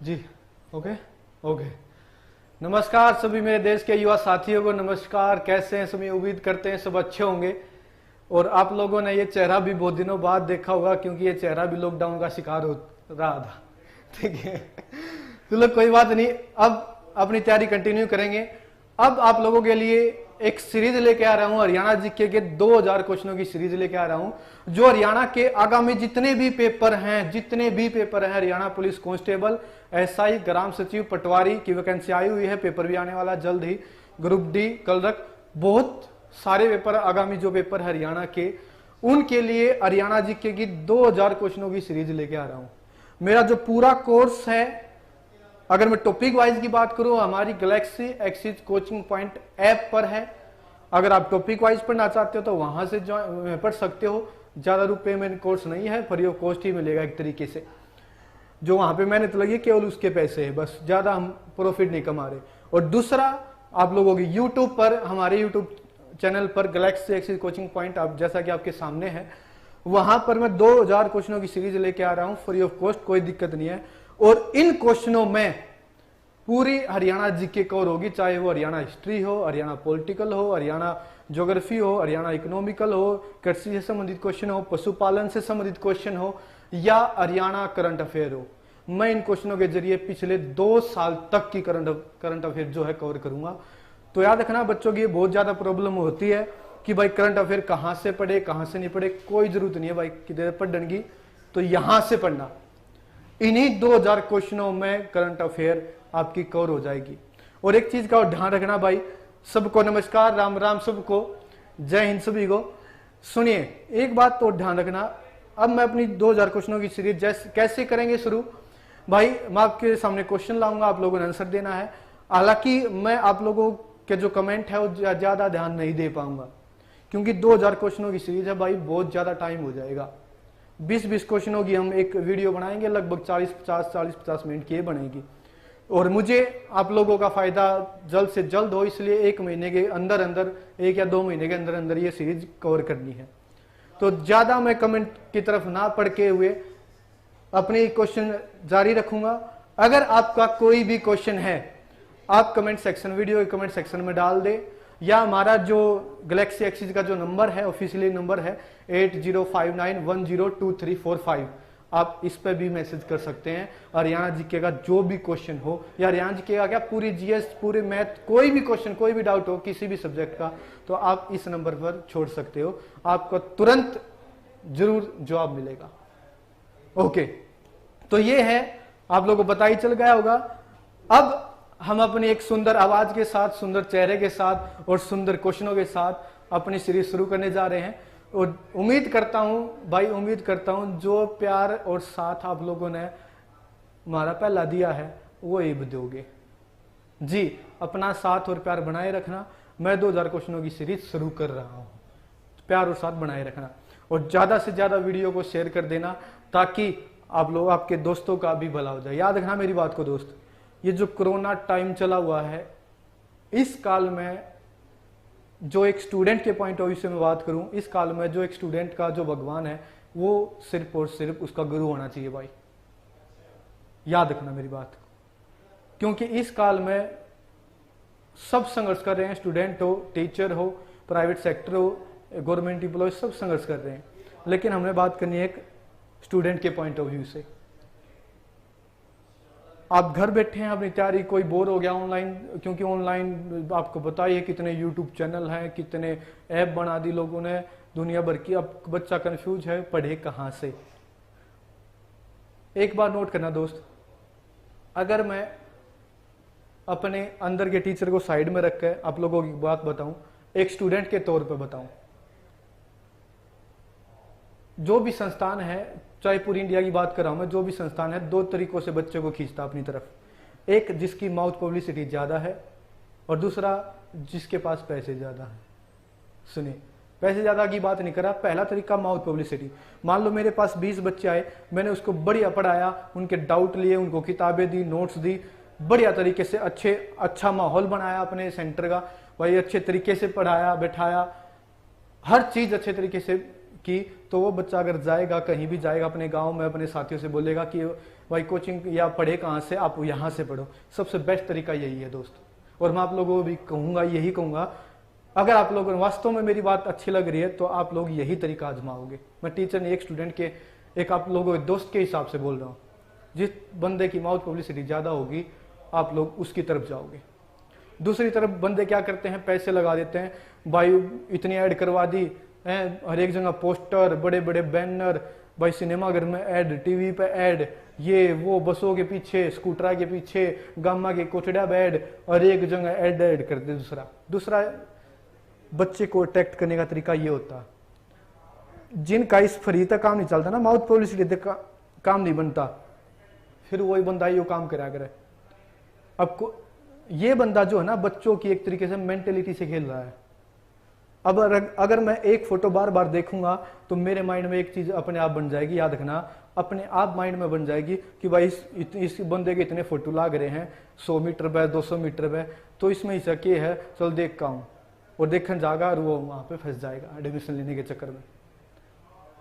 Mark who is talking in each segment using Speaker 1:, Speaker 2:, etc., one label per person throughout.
Speaker 1: जी okay okay. नमस्कार सभी मेरे देश के युवा साथियों को, नमस्कार। कैसे हैं सभी? उम्मीद करते हैं सब अच्छे होंगे। और आप लोगों ने ये चेहरा भी बहुत दिनों बाद देखा होगा, क्योंकि ये चेहरा भी लॉकडाउन का शिकार हो रहा था। ठीक है, चलो कोई बात नहीं, अब अपनी तैयारी कंटिन्यू करेंगे। अब आप लोगों के लिए एक सीरीज लेके आ रहा हूं, हरियाणा जीके के 2000 क्वेश्चनों की सीरीज लेके आ रहा हूं, जो हरियाणा के आगामी जितने भी पेपर हैं हरियाणा पुलिस कांस्टेबल, एसआई, ग्राम सचिव, पटवारी की वैकेंसी आई हुई है। पेपर भी आने वाला जल्द ही, ग्रुप डी, कलरक, बहुत सारे पेपर आगामी जो पेपर हरियाणा के, उनके लिए हरियाणा जीके की 2000 क्वेश्चनों की सीरीज लेके आ रहा हूं। मेरा जो पूरा कोर्स है, अगर मैं टॉपिक वाइज की बात करूं, हमारी Galaxy axis coaching point app पर है। अगर आप टॉपिक वाइज पढ़ना चाहते हो तो वहां से पढ़ सकते हो। ज्यादा रुपए में कोर्स नहीं है, फ्री ऑफ कॉस्ट ही मिलेगा एक तरीके से। जो वहां पे मेहनत लगी केवल उसके पैसे है, बस ज्यादा हम प्रॉफिट नहीं कमा रहे। और दूसरा, आप लोगों की यूट्यूब पर, हमारे यूट्यूब चैनल पर गैलेक्सी एक्सिस कोचिंग पॉइंट, आप जैसा कि आपके सामने है, वहां पर मैं 2000 क्वेश्चनों की सीरीज लेके आ रहा हूं फ्री ऑफ कॉस्ट, कोई दिक्कत नहीं है। और इन क्वेश्चनों में पूरी हरियाणा जीके कवर होगी, चाहे वो हरियाणा हिस्ट्री हो, हरियाणा पॉलिटिकल हो, हरियाणा ज्योग्राफी हो, हरियाणा इकोनॉमिकल हो, कृषि से संबंधित क्वेश्चन हो, पशुपालन से संबंधित क्वेश्चन हो, या हरियाणा करंट अफेयर हो। मैं इन क्वेश्चनों के जरिए पिछले 2 साल तक की करंट अफेयर जो है कवर करूंगा। तो याद रखना बच्चों की ये बहुत ज्यादा प्रॉब्लम होती है कि भाई करंट अफेयर कहां से पढ़े, कहां से नहीं पढ़े। कोई जरूरत नहीं है भाई किधर पढ़ने की, तो यहां से पढ़ना। इन्हीं 2000 क्वेश्चनों में करंट अफेयर आपकी कवर हो जाएगी। और एक चीज का ध्यान रखना भाई, सबको नमस्कार, राम राम सबको, जय हिंद सभी को। सुनिए, एक बात तो ध्यान रखना, अब मैं अपनी 2000 क्वेश्चनों की सीरीज कैसे करेंगे शुरू भाई, मैं आपके सामने क्वेश्चन लाऊंगा, आप लोगों ने आंसर देना है। हालांकि मैं आप लोगों के जो कमेंट है वो ज्यादा ध्यान नहीं दे पाऊंगा, क्योंकि 2000 क्वेश्चनों की सीरीज है भाई, बहुत ज्यादा टाइम हो जाएगा। 20-20 क्वेश्चनों की हम एक वीडियो बनाएंगे, लगभग 40-50 मिनट की बनेगी। और मुझे आप लोगों का फायदा जल्द से जल्द हो, इसलिए 1 महीने के अंदर अंदर, 1 या 2 महीने के अंदर अंदर ये सीरीज कवर करनी है। तो ज्यादा मैं कमेंट की तरफ ना पढ़ के हुए अपने क्वेश्चन जारी रखूंगा। अगर आपका कोई भी क्वेश्चन है, आप कमेंट सेक्शन, वीडियो के कमेंट सेक्शन में डाल दे, या हमारा जो गैलेक्सी एक्सिस का जो नंबर है, ऑफिशियली नंबर है 8059102345, आप इस पे भी मैसेज कर सकते हैं। हरियाणा जीके का जो भी क्वेश्चन हो, या हरियाणा जीके का क्या, पूरी जीएस, पूरे मैथ, कोई भी क्वेश्चन, कोई भी डाउट हो किसी भी सब्जेक्ट का, तो आप इस नंबर पर छोड़ सकते हो, आपको तुरंत जरूर जवाब मिलेगा। ओके, तो ये है, आप लोगों को पता ही चल गया होगा। अब हम अपनी एक सुंदर आवाज के साथ, सुंदर चेहरे के साथ और सुंदर क्वेश्चनों के साथ अपनी सीरीज शुरू करने जा रहे हैं। और उम्मीद करता हूं भाई, उम्मीद करता हूं जो प्यार और साथ आप लोगों ने हमारा पहला दिया है वो ही दोगे जी। अपना साथ और प्यार बनाए रखना। मैं 2000 क्वेश्चनों की सीरीज शुरू कर रहा हूं, प्यार और साथ बनाए रखना। और ज्यादा से ज्यादा वीडियो को शेयर कर देना, ताकि आप लोग, आपके दोस्तों का भी भला हो जाए। याद रखना मेरी बात को दोस्त, ये जो कोरोना टाइम चला हुआ है, इस काल में जो एक स्टूडेंट के पॉइंट ऑफ व्यू से मैं बात करूं, इस काल में जो एक स्टूडेंट का जो भगवान है, वो सिर्फ और सिर्फ उसका गुरु होना चाहिए भाई। याद रखना मेरी बात, क्योंकि इस काल में सब संघर्ष कर रहे हैं, स्टूडेंट हो, टीचर हो, प्राइवेट सेक्टर हो, गवर्नमेंट एम्प्लॉय, सब संघर्ष कर रहे हैं। लेकिन हमने बात करनी है एक स्टूडेंट के पॉइंट ऑफ व्यू से। आप घर बैठे हैं अपनी तैयारी, कोई बोर हो गया ऑनलाइन, क्योंकि ऑनलाइन आपको बताइए कितने यूट्यूब चैनल हैं, कितने ऐप बना दी लोगों ने दुनिया भर की। अब बच्चा कंफ्यूज है, पढ़े कहां से। एक बार नोट करना दोस्त, अगर मैं अपने अंदर के टीचर को साइड में रख कर आप लोगों की बात बताऊं, एक स्टूडेंट के तौर पर बताऊं, जो भी संस्थान है, चाहे पूरी इंडिया की बात कर रहा हूं मैं, जो भी संस्थान है, 2 तरीकों से बच्चे को खींचता अपनी तरफ। एक जिसकी माउथ पब्लिसिटी ज्यादा है, और दूसरा जिसके पास पैसे ज्यादा है। सुनिए, पैसे ज्यादा की बात नहीं कर रहा, पहला तरीका माउथ पब्लिसिटी। मान लो मेरे पास 20 बच्चे आए, मैंने उसको बढ़िया पढ़ाया, उनके डाउट लिए, उनको किताबें दी, नोट्स दी, बढ़िया तरीके से, अच्छा माहौल बनाया अपने सेंटर का भाई, अच्छे तरीके से पढ़ाया, बैठाया, हर चीज अच्छे तरीके से की, तो वो बच्चा अगर जाएगा, कहीं भी जाएगा अपने गांव में, अपने साथियों से बोलेगा कि भाई कोचिंग या पढ़े कहाँ से, आप यहाँ से पढ़ो। सबसे बेस्ट तरीका यही है दोस्त। और मैं आप लोगों को भी कहूँगा, यही कहूँगा, अगर आप लोगों को वास्तव में मेरी बात अच्छी लग रही है तो आप लोग यही तरीका आजमाओगे। मैं टीचर नहीं, एक स्टूडेंट के, एक आप लोगों के दोस्त के हिसाब से बोल रहा हूँ। जिस बंदे की माउथ पब्लिसिटी ज़्यादा होगी आप लोग उसकी तरफ जाओगे। दूसरी तरफ बंदे क्या करते हैं, पैसे लगा देते हैं, भाई इतनी ऐड करवा दी, हर एक जगह पोस्टर, बड़े बड़े बैनर, भाई सिनेमाघर में ऐड, टीवी पे ऐड, ये वो बसों के पीछे, स्कूटरा के पीछे, गामा के कोचड़ा पे ऐड, और एक जगह ऐड करते। दूसरा बच्चे को अट्रैक्ट करने का तरीका ये होता, जिनका इस फ्री तक काम नहीं चलता ना, माउथ पब्लिसिटी तक काम नहीं बनता, फिर वही बंदा ये काम करा करे। अब ये बंदा जो है ना, बच्चों की एक तरीके से मेंटेलिटी से खेल रहा है। अब अगर मैं एक फोटो बार बार देखूंगा तो मेरे माइंड में एक चीज अपने आप बन जाएगी, याद रखना, अपने आप माइंड में बन जाएगी कि भाई इस बंदे के इतने फोटो लाग रहे हैं 100 मीटर पे, 200 मीटर पे, तो इसमें हिस्सा के है, चल देख का हूं, और देखने जाएगा और वो वहां पे फंस जाएगा एडमिशन लेने के चक्कर में।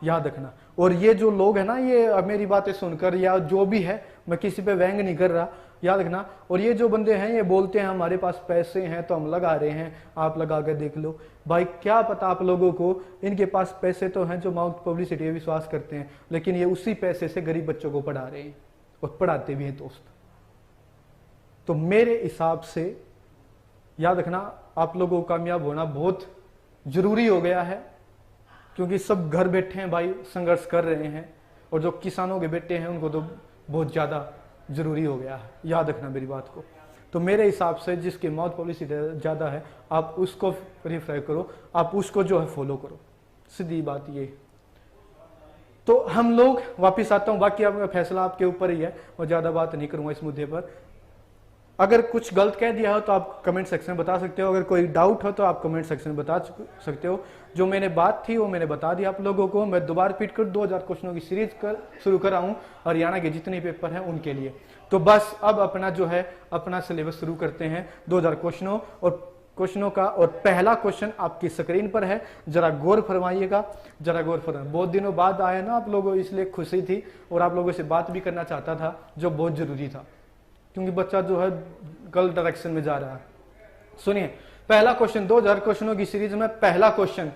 Speaker 1: याद रखना। और ये जो लोग है ना, ये मेरी बातें सुनकर या जो भी है, मैं किसी पे व्यंग नहीं कर रहा, याद रखना। और ये जो बंदे हैं ये बोलते हैं हमारे पास पैसे हैं तो हम लगा रहे हैं, आप लगा कर देख लो। भाई क्या पता आप लोगों को, इनके पास पैसे तो हैं जो माउथ पब्लिसिटी में विश्वास करते हैं, लेकिन ये उसी पैसे से गरीब बच्चों को पढ़ा रहे हैं और पढ़ाते भी हैं दोस्त। तो मेरे हिसाब से याद रखना, आप लोगों को कामयाब होना बहुत जरूरी हो गया है, क्योंकि सब घर बैठे हैं भाई, संघर्ष कर रहे हैं, और जो किसानों के बेटे हैं उनको तो बहुत ज्यादा जरूरी हो गया है। याद रखना मेरी बात को। तो मेरे हिसाब से जिसकी माउथ पब्लिसिटी ज्यादा है आप उसको प्रेफर करो, आप उसको जो है फॉलो करो, सीधी बात ये। तो हम लोग वापिस आता हूं, बाकी आपका फैसला आपके ऊपर ही है, और ज्यादा बात नहीं करूंगा इस मुद्दे पर। अगर कुछ गलत कह दिया हो तो आप कमेंट सेक्शन में बता सकते हो, अगर कोई डाउट हो तो आप कमेंट सेक्शन में बता सकते हो। जो मैंने बात थी वो मैंने बता दी आप लोगों को। मैं दोबारा रिपीट कर 2000 क्वेश्चनों की सीरीज शुरू कर रहा हूं हरियाणा के जितने पेपर हैं उनके लिए। तो बस अब अपना जो है अपना सिलेबस शुरू करते हैं 2000 क्वेश्चनों का। और पहला क्वेश्चन आपकी स्क्रीन पर है, जरा गौर फरमाइएगा, जरा गौर फरमाइए। बहुत दिनों बाद आया ना आप लोगों, इसलिए खुशी थी और आप लोगों से बात भी करना चाहता था, जो बहुत जरूरी था, क्योंकि बच्चा जो है गलत डायरेक्शन में जा रहा है। सुनिए पहला क्वेश्चन 2000 क्वेश्चनों की सीरीज में पहला क्वेश्चन,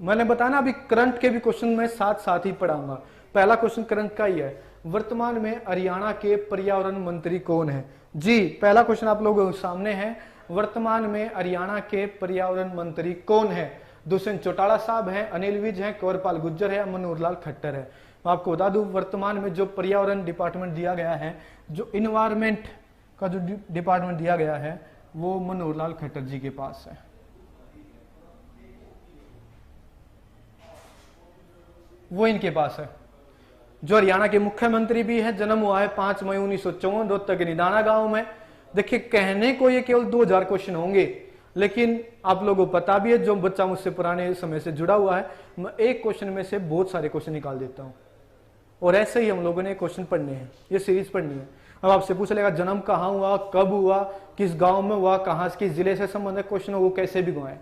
Speaker 1: मैंने बताया ना अभी करंट के भी क्वेश्चन में साथ साथ ही पढ़ाऊंगा। पहला क्वेश्चन करंट का ही है, वर्तमान में हरियाणा के पर्यावरण मंत्री कौन है? जी पहला क्वेश्चन आप लोगों के सामने है, वर्तमान में हरियाणा के पर्यावरण मंत्री कौन है? दुष्यंत चौटाला साहब हैं, अनिल विज हैं, कंवरपाल गुर्जर है, मनोहर लाल खट्टर है। मैं आपको बता दूं वर्तमान में जो पर्यावरण डिपार्टमेंट दिया गया है, जो इन्वायरमेंट का जो डिपार्टमेंट दिया गया है वो मनोहर लाल खट्टर जी के पास है। वो इनके पास है, जो हरियाणा के मुख्यमंत्री भी है। जन्म हुआ है 5 मई 1954 रोहतक के निदाना गांव में। देखिए कहने को ये केवल 2000 क्वेश्चन होंगे, लेकिन आप लोगों को पता भी है, जो बच्चा मुझसे पुराने समय से जुड़ा हुआ है, मैं एक क्वेश्चन में से बहुत सारे क्वेश्चन निकाल देता हूं। और ऐसे ही हम लोगों ने क्वेश्चन पढ़ने हैं, ये सीरीज पढ़नी है। अब आपसे पूछ लेगा जन्म कहाँ हुआ, कब हुआ, किस गांव में हुआ, कहाँ किस जिले से संबंधित क्वेश्चन, वो कैसे भी हुआ है।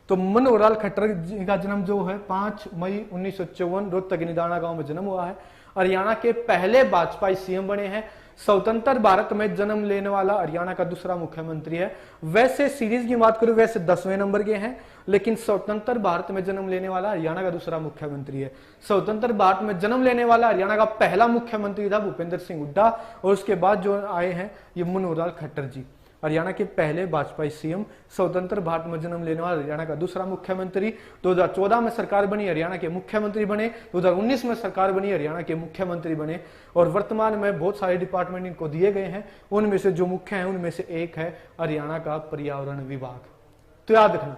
Speaker 1: तो मनोहर लाल खट्टर जी का जन्म जो है 5 मई 1954 रोहतक के निदाना गांव में जन्म हुआ है। हरियाणा के पहले वाजपेयी सीएम बने हैं। स्वतंत्र भारत में जन्म लेने वाला हरियाणा का दूसरा मुख्यमंत्री है। वैसे सीरीज की बात करूं वैसे 10वें नंबर के हैं, लेकिन स्वतंत्र भारत में जन्म लेने वाला हरियाणा का दूसरा मुख्यमंत्री है। स्वतंत्र भारत में जन्म लेने वाला हरियाणा का पहला मुख्यमंत्री था भूपेंद्र सिंह हुड्डा, और उसके बाद जो आए हैं ये मनोहर लाल खट्टर जी, हरियाणा के पहले वाजपेयी सीएम, स्वतंत्र भारत में जन्म लेने वाला हरियाणा का दूसरा मुख्यमंत्री। 2014 में सरकार बनी, हरियाणा के मुख्यमंत्री बने। 2019 में सरकार बनी, हरियाणा के मुख्यमंत्री बने। और वर्तमान में बहुत सारे डिपार्टमेंट इनको दिए गए हैं, उनमें से जो मुख्य है उनमें से एक है हरियाणा का पर्यावरण विभाग। तो याद रखना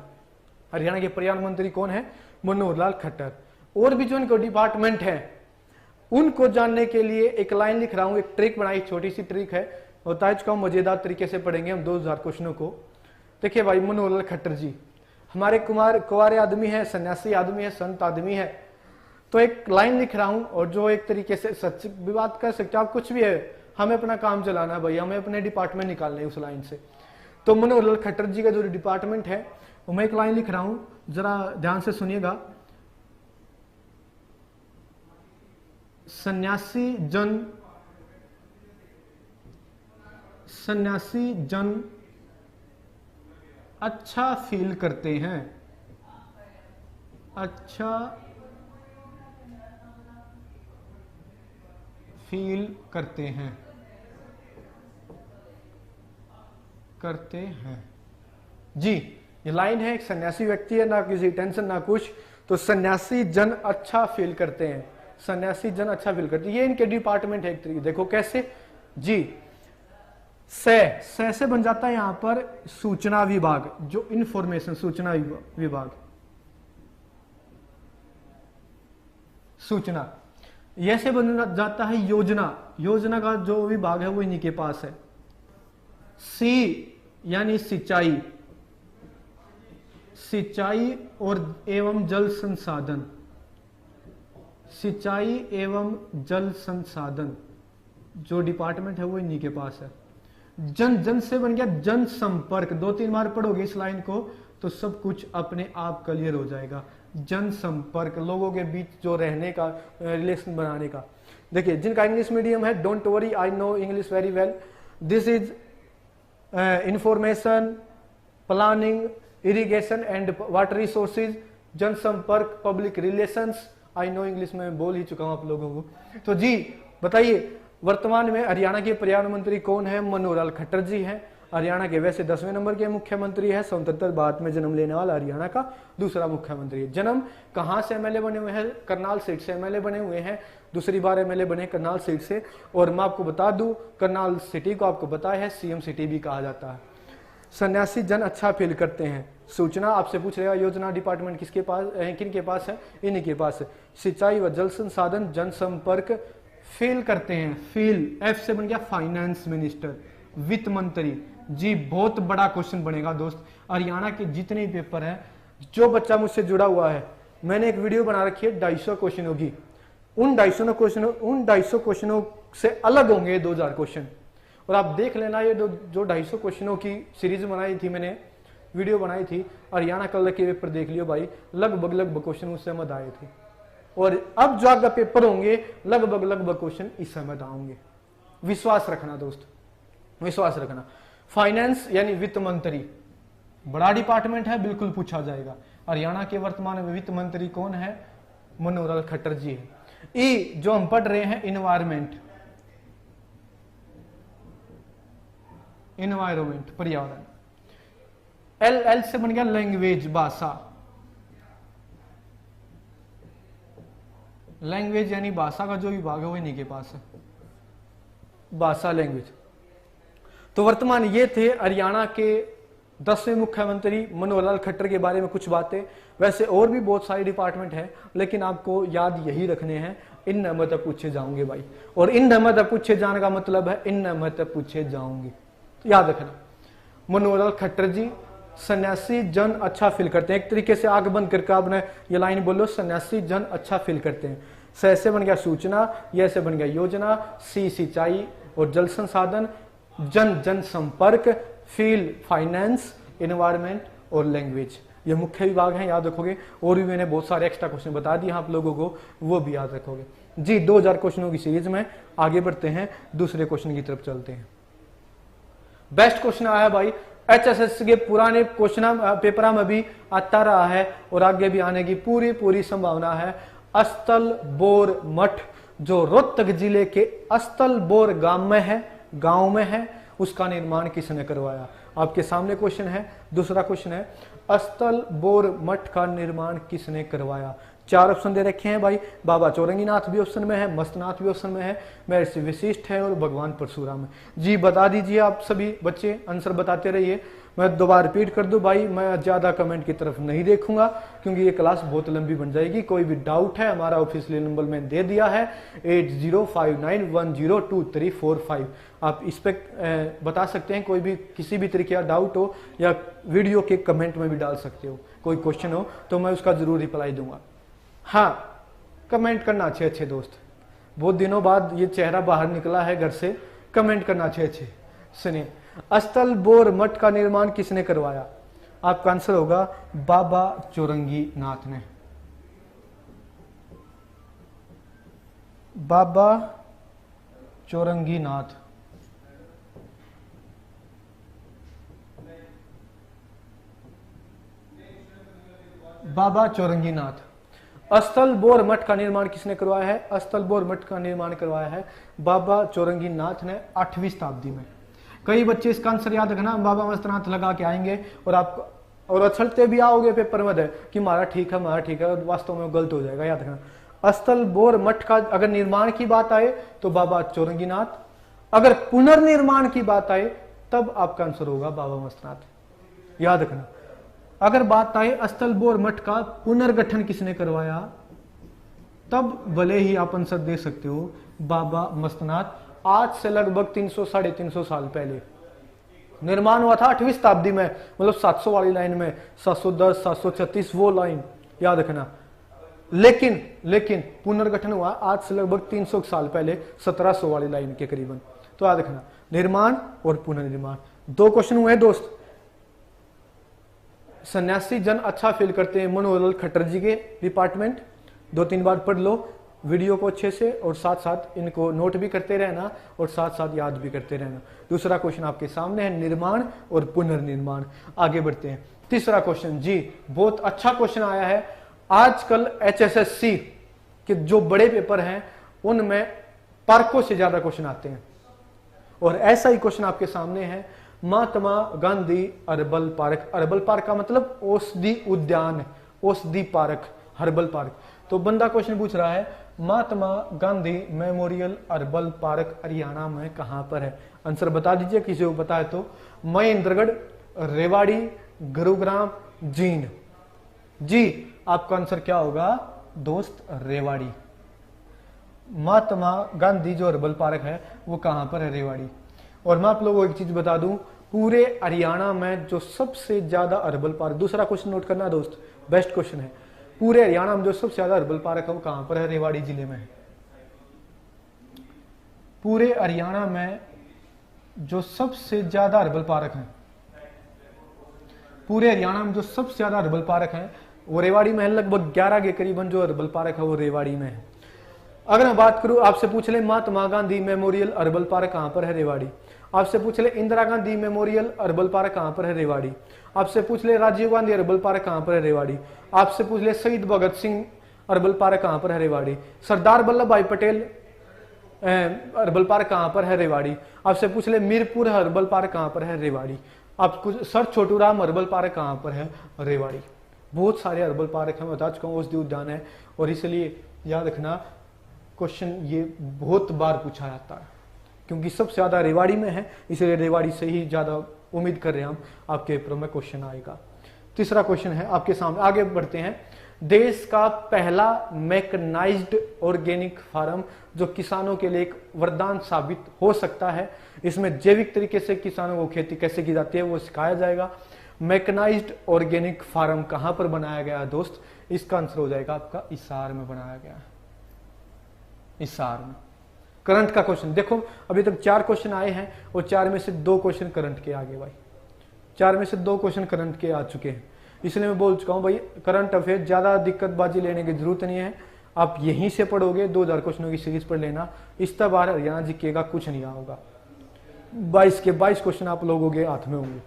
Speaker 1: हरियाणा के पर्यावरण मंत्री कौन है? मनोहर लाल खट्टर। और भी जो इनको डिपार्टमेंट है उनको जानने के लिए एक लाइन लिख रहा हूं, एक ट्रिक बनाई, छोटी सी ट्रिक है, होता है इसको हम मजेदार तरीके से पढ़ेंगे हम 2000 क्वेश्चनों को। देखिए भाई मनोहर लाल खट्टर जी हमारे कुंवारे आदमी है, सन्यासी आदमी है, संत आदमी है। तो एक लाइन लिख रहा हूं, और जो एक तरीके से सच भी बात कर सकते हो आप, कुछ भी है, हमें अपना काम चलाना है भाई, हमें अपने डिपार्टमेंट निकालने है उस लाइन से। तो मनोहर लाल खट्टर जी का जो डिपार्टमेंट है वो मैं एक लाइन लिख रहा हूं, जरा ध्यान से सुनिएगा। सन्यासी जन अच्छा फील करते हैं, अच्छा फील करते हैं जी। ये लाइन है, एक सन्यासी व्यक्ति है, ना किसी टेंशन ना कुछ, तो सन्यासी जन अच्छा फील करते हैं, सन्यासी जन अच्छा फील करते हैं। ये इनके डिपार्टमेंट है एक तरीके, देखो कैसे जी। से बन जाता है यहां पर सूचना विभाग, जो इंफॉर्मेशन, सूचना विभाग, सूचना। यह से बन जाता है योजना का जो विभाग है वो इन्हीं के पास है। सी यानी सिंचाई और एवं जल संसाधन, सिंचाई एवं जल संसाधन जो डिपार्टमेंट है वो इन्हीं के पास है। जन से बन गया जन संपर्क, 2-3 बार पढ़ोगे इस लाइन को तो सब कुछ अपने आप क्लियर हो जाएगा। जन संपर्क, लोगों के बीच जो रहने का, रिलेशन बनाने का। देखिए जिनका इंग्लिश मीडियम है, don't worry, I know English very well, this is information, planning, irrigation and water resources, जनसंपर्क, public relations. I know English में बोल ही चुका हूं आप लोगों को। तो जी बताइए, वर्तमान में हरियाणा के पर्यावरण मंत्री कौन है? मनोहर लाल खट्टर जी हैं। हरियाणा के वैसे 10वें नंबर के मुख्यमंत्री है, स्वतंत्रता बाद में जन्म लेने वाला हरियाणा का दूसरा मुख्यमंत्री है। जन्म कहां से एमएलए बने हुए हैं? करनाल सीट से एमएलए बने हुए हैं, दूसरी बार एमएलए बने करनाल सीट से। और मैं आपको बता दूं, करनाल सिटी को आपको पता है सीएम सिटी भी कहा जाता है। सन्यासी जन अच्छा फील करते हैं। सूचना आपसे पूछ रहेगा, योजना डिपार्टमेंट किसके पास है, किन के पास है? इन्हीं के पास है। सिंचाई व जल संसाधन, जनसंपर्क, फील करते हैं, फील, एफ से बन गया फाइनेंस मिनिस्टर, वित्त मंत्री जी। बहुत बड़ा क्वेश्चन बनेगा दोस्त, हरियाणा के जितने पेपर हैं, जो बच्चा मुझसे जुड़ा हुआ है, मैंने एक वीडियो बना रखी है 250 क्वेश्चनों की। उन 250 क्वेश्चनों से अलग होंगे 2000 क्वेश्चन। और आप देख लेना, ये जो 250 क्वेश्चनों की सीरीज बनाई थी मैंने, वीडियो बनाई थी, हरियाणा कल के पेपर देख लियो भाई, लगभग क्वेश्चन उस समय आए थे। और अब जो आपका पेपर होंगे लगभग क्वेश्चन इस समय आएंगे। विश्वास रखना दोस्त, विश्वास रखना। फाइनेंस यानी वित्त मंत्री, बड़ा डिपार्टमेंट है, बिल्कुल पूछा जाएगा। हरियाणा के वर्तमान में वित्त मंत्री कौन है? मनोहर लाल खट्टर जी है। ई जो हम पढ़ रहे हैं, इन्वायरमेंट, पर्यावरण। एल से बन गया लैंग्वेज, भाषा, लैंग्वेज यानी भाषा का जो विभाग है वो इन्हीं के पास है, भाषा, लैंग्वेज। तो वर्तमान ये थे हरियाणा के 10वें मुख्यमंत्री मनोहर लाल खट्टर के बारे में कुछ बातें। वैसे और भी बहुत सारे डिपार्टमेंट हैं, लेकिन आपको याद यही रखने हैं, इन नंबर तक पूछे जाओगे भाई। और इन नंबर तक पूछे जाने का मतलब है इन नंबर तक पूछे जाओगे, याद रखना। मनोहर लाल खट्टर जी सन्यासी जन अच्छा फील करते हैं। एक तरीके से आग बंद करके आपने ये लाइन बोलो, सन्यासी जन अच्छा फील करते हैं। स से बन गया सूचना, यह से बन गया योजना, सी सिंचाई और जल संसाधन, जन संपर्क, फील फाइनेंस, एनवायरमेंट और लैंग्वेज। ये मुख्य विभाग हैं, याद रखोगे। और भी मैंने बहुत सारे एक्स्ट्रा क्वेश्चन बता दिए आप लोगों को, वो भी याद रखोगे जी। 2000 क्वेश्चनों की सीरीज में आगे बढ़ते हैं, दूसरे क्वेश्चन की तरफ चलते हैं। बेस्ट क्वेश्चन आया भाई, एचएसएस के पुराने क्वेश्चन पेपर में भी आता रहा है और आगे भी आने की पूरी संभावना है। अस्तल बोर मठ जो रोहतक जिले के अस्तल बोर गांव में है, उसका निर्माण किसने करवाया? आपके सामने क्वेश्चन है। दूसरा क्वेश्चन है, अस्तल बोर मठ का निर्माण किसने करवाया? 4 ऑप्शन दे रखे हैं भाई, बाबा चौरंगीनाथ भी ऑप्शन में है, मस्तनाथ भी ऑप्शन में है, महर्षि वशिष्ठ है और भगवान परशुराम है। जी बता दीजिए आप सभी बच्चे, आंसर बताते रहिए। मैं दोबारा रिपीट कर दूं भाई, मैं ज्यादा कमेंट की तरफ नहीं देखूंगा क्योंकि ये क्लास बहुत लंबी बन जाएगी। कोई भी डाउट है, हमारा ऑफिशियल नंबर मैंने दे दिया है 8059102345। आप इस पे बता सकते हैं, कोई भी किसी भी तरीके का डाउट हो या वीडियो के कमेंट में भी डाल सकते हो। कोई क्वेश्चन हो तो मैं उसका जरूर रिप्लाई दूंगा। हाँ, कमेंट करना अच्छे दोस्त, बहुत दिनों बाद ये चेहरा बाहर निकला है घर से, कमेंट करना अच्छे। सुनिए, अस्तल बोर मठ का निर्माण किसने करवाया? आपका आंसर होगा बाबा चौरंगी नाथ ने। बाबा चौरंगी नाथ। बाबा चौरंगी नाथ। अस्थल बोर मठ का निर्माण किसने करवाया है? अस्थल बोर मठ का निर्माण करवाया है बाबा चौरंगी नाथ ने 8वीं शताब्दी में। कई बच्चे इसका आंसर याद रखना, बाबा मस्तनाथ लगा के आएंगे और आप और अछलते भी आओगे पेपर में कि हमारा ठीक है हमारा ठीक है, वास्तव में गलत हो जाएगा। याद रखना, अस्थल बोर मठ का अगर निर्माण की बात आए तो बाबा चौरंगी नाथ, अगर पुनर्निर्माण की बात आए तब आपका आंसर होगा बाबा मस्तनाथ। याद रखना, अगर बात आए अस्थल बोर मठ का पुनर्गठन किसने करवाया, तब भले ही आप आंसर दे सकते हो बाबा मस्तनाथ। आज से लगभग 300 साढ़े 300 साल पहले निर्माण हुआ था 8वीं शताब्दी में, मतलब 700 वाली लाइन में, 710 736 वो लाइन याद रखना। लेकिन पुनर्गठन हुआ आज से लगभग 300 साल पहले 1700 वाली लाइन के करीबन। तो याद रखना, निर्माण और पुनर्निर्माण। 2 क्वेश्चन हुए दोस्त। सन्यासी जन अच्छा फील करते हैं मनोहर खट्टर जी के डिपार्टमेंट। 2-3 बार पढ़ लो वीडियो को अच्छे से, और साथ साथ इनको नोट भी करते रहना और साथ साथ याद भी करते रहना। दूसरा क्वेश्चन आपके सामने है, निर्माण और पुनर्निर्माण। आगे बढ़ते हैं। तीसरा क्वेश्चन जी, बहुत अच्छा क्वेश्चन आया है। आजकल HSSC के जो बड़े पेपर हैं उनमें पार्कों से ज्यादा क्वेश्चन आते हैं, और ऐसा ही क्वेश्चन आपके सामने है, Mahatma Gandhi herbal park. Herbal park का मतलब औषधि उद्यान, औषधि पार्क, हर्बल पार्क। तो बंदा क्वेश्चन पूछ रहा है, Mahatma Gandhi memorial herbal park Haryana में कहां पर है? आंसर बता दीजिए, किसी को पता है तो। महेंद्रगढ़, रेवाड़ी, गुरुग्राम, जींद। जी आपका आंसर क्या होगा दोस्त? रेवाड़ी। महात्मा गांधी जो हर्बल पार्क है वो कहां पर है? रेवाड़ी। और मैं आप लोगों को एक चीज बता दूं, पूरे हरियाणा में जो सबसे ज्यादा हर्बल पार्क, दूसरा क्वेश्चन नोट करना दोस्त, बेस्ट क्वेश्चन है, पूरे हरियाणा में जो सबसे ज्यादा हर्बल पार्क है वो कहां पर है? रेवाड़ी जिले में है। पूरे हरियाणा में जो सबसे ज्यादा हर्बल पार्क है, पूरे हरियाणा में जो सबसे ज्यादा हर्बल पार्क है वो रेवाड़ी में है। लगभग 11 के करीबन जो हर्बल पार्क है वो रेवाड़ी में है। अगर मैं बात करूं, आपसे पूछ ले महात्मा गांधी मेमोरियल हर्बल पार्क कहां पर है? रेवाड़ी। आपसे पूछ ले Indira Gandhi memorial herbal park कहां पर है? रेवाड़ी। आपसे पूछ ले राजीव गांधी हर्बल पार्क कहां पर है? रेवाड़ी। आपसे पूछ ले शहीद भगत सिंह हर्बल पार्क कहां पर है? रेवाड़ी। सरदार वल्लभ भाई पटेल हर्बल पार्क कहां पर है? रेवाड़ी। आपसे पूछ ले मीरपुर हर्बल पार्क कहां पर है? रेवाड़ी। आपको सर छोटूराम हर्बल पार्क कहां पर है? रेवाड़ी। बहुत सारे हर्बल पार्क है, मैं बता चुका हूँ, औषधि उद्यान है, और इसलिए याद रखना क्वेश्चन ये बहुत बार पूछा जाता है, क्योंकि सबसे ज्यादा रेवाड़ी में है, इसलिए रेवाड़ी से ही ज्यादा उम्मीद कर रहे हैं हम आपके पेपर में क्वेश्चन आएगा। तीसरा क्वेश्चन है आपके सामने, आगे बढ़ते हैं। देश का पहला मैकेनाइज्ड ऑर्गेनिक फार्म जो किसानों के लिए एक वरदान साबित हो सकता है, इसमें जैविक तरीके से किसानों को खेती कैसे की जाती है वो सिखाया जाएगा। मैकेनाइज्ड ऑर्गेनिक फार्म कहां पर बनाया गया है दोस्त? इसका आंसर हो जाएगा आपका हिसार में बनाया गया है। हिसार में। करंट का क्वेश्चन देखो, अभी तक 4 क्वेश्चन आए हैं और 4 में से 2 क्वेश्चन करंट के आगे भाई, 4 में से 2 क्वेश्चन करंट के आ चुके हैं, इसलिए मैं बोल चुका हूं भाई करंट अफेयर ज्यादा दिक्कतबाजी लेने की जरूरत नहीं है। आप यहीं से पढ़ोगे, 2000 क्वेश्चनों की सीरीज पढ़ लेना, इस बार हरियाणा जीके का कुछ नहीं होगा। 22 के 22 क्वेश्चन आप लोगों के हाथ में होंगे।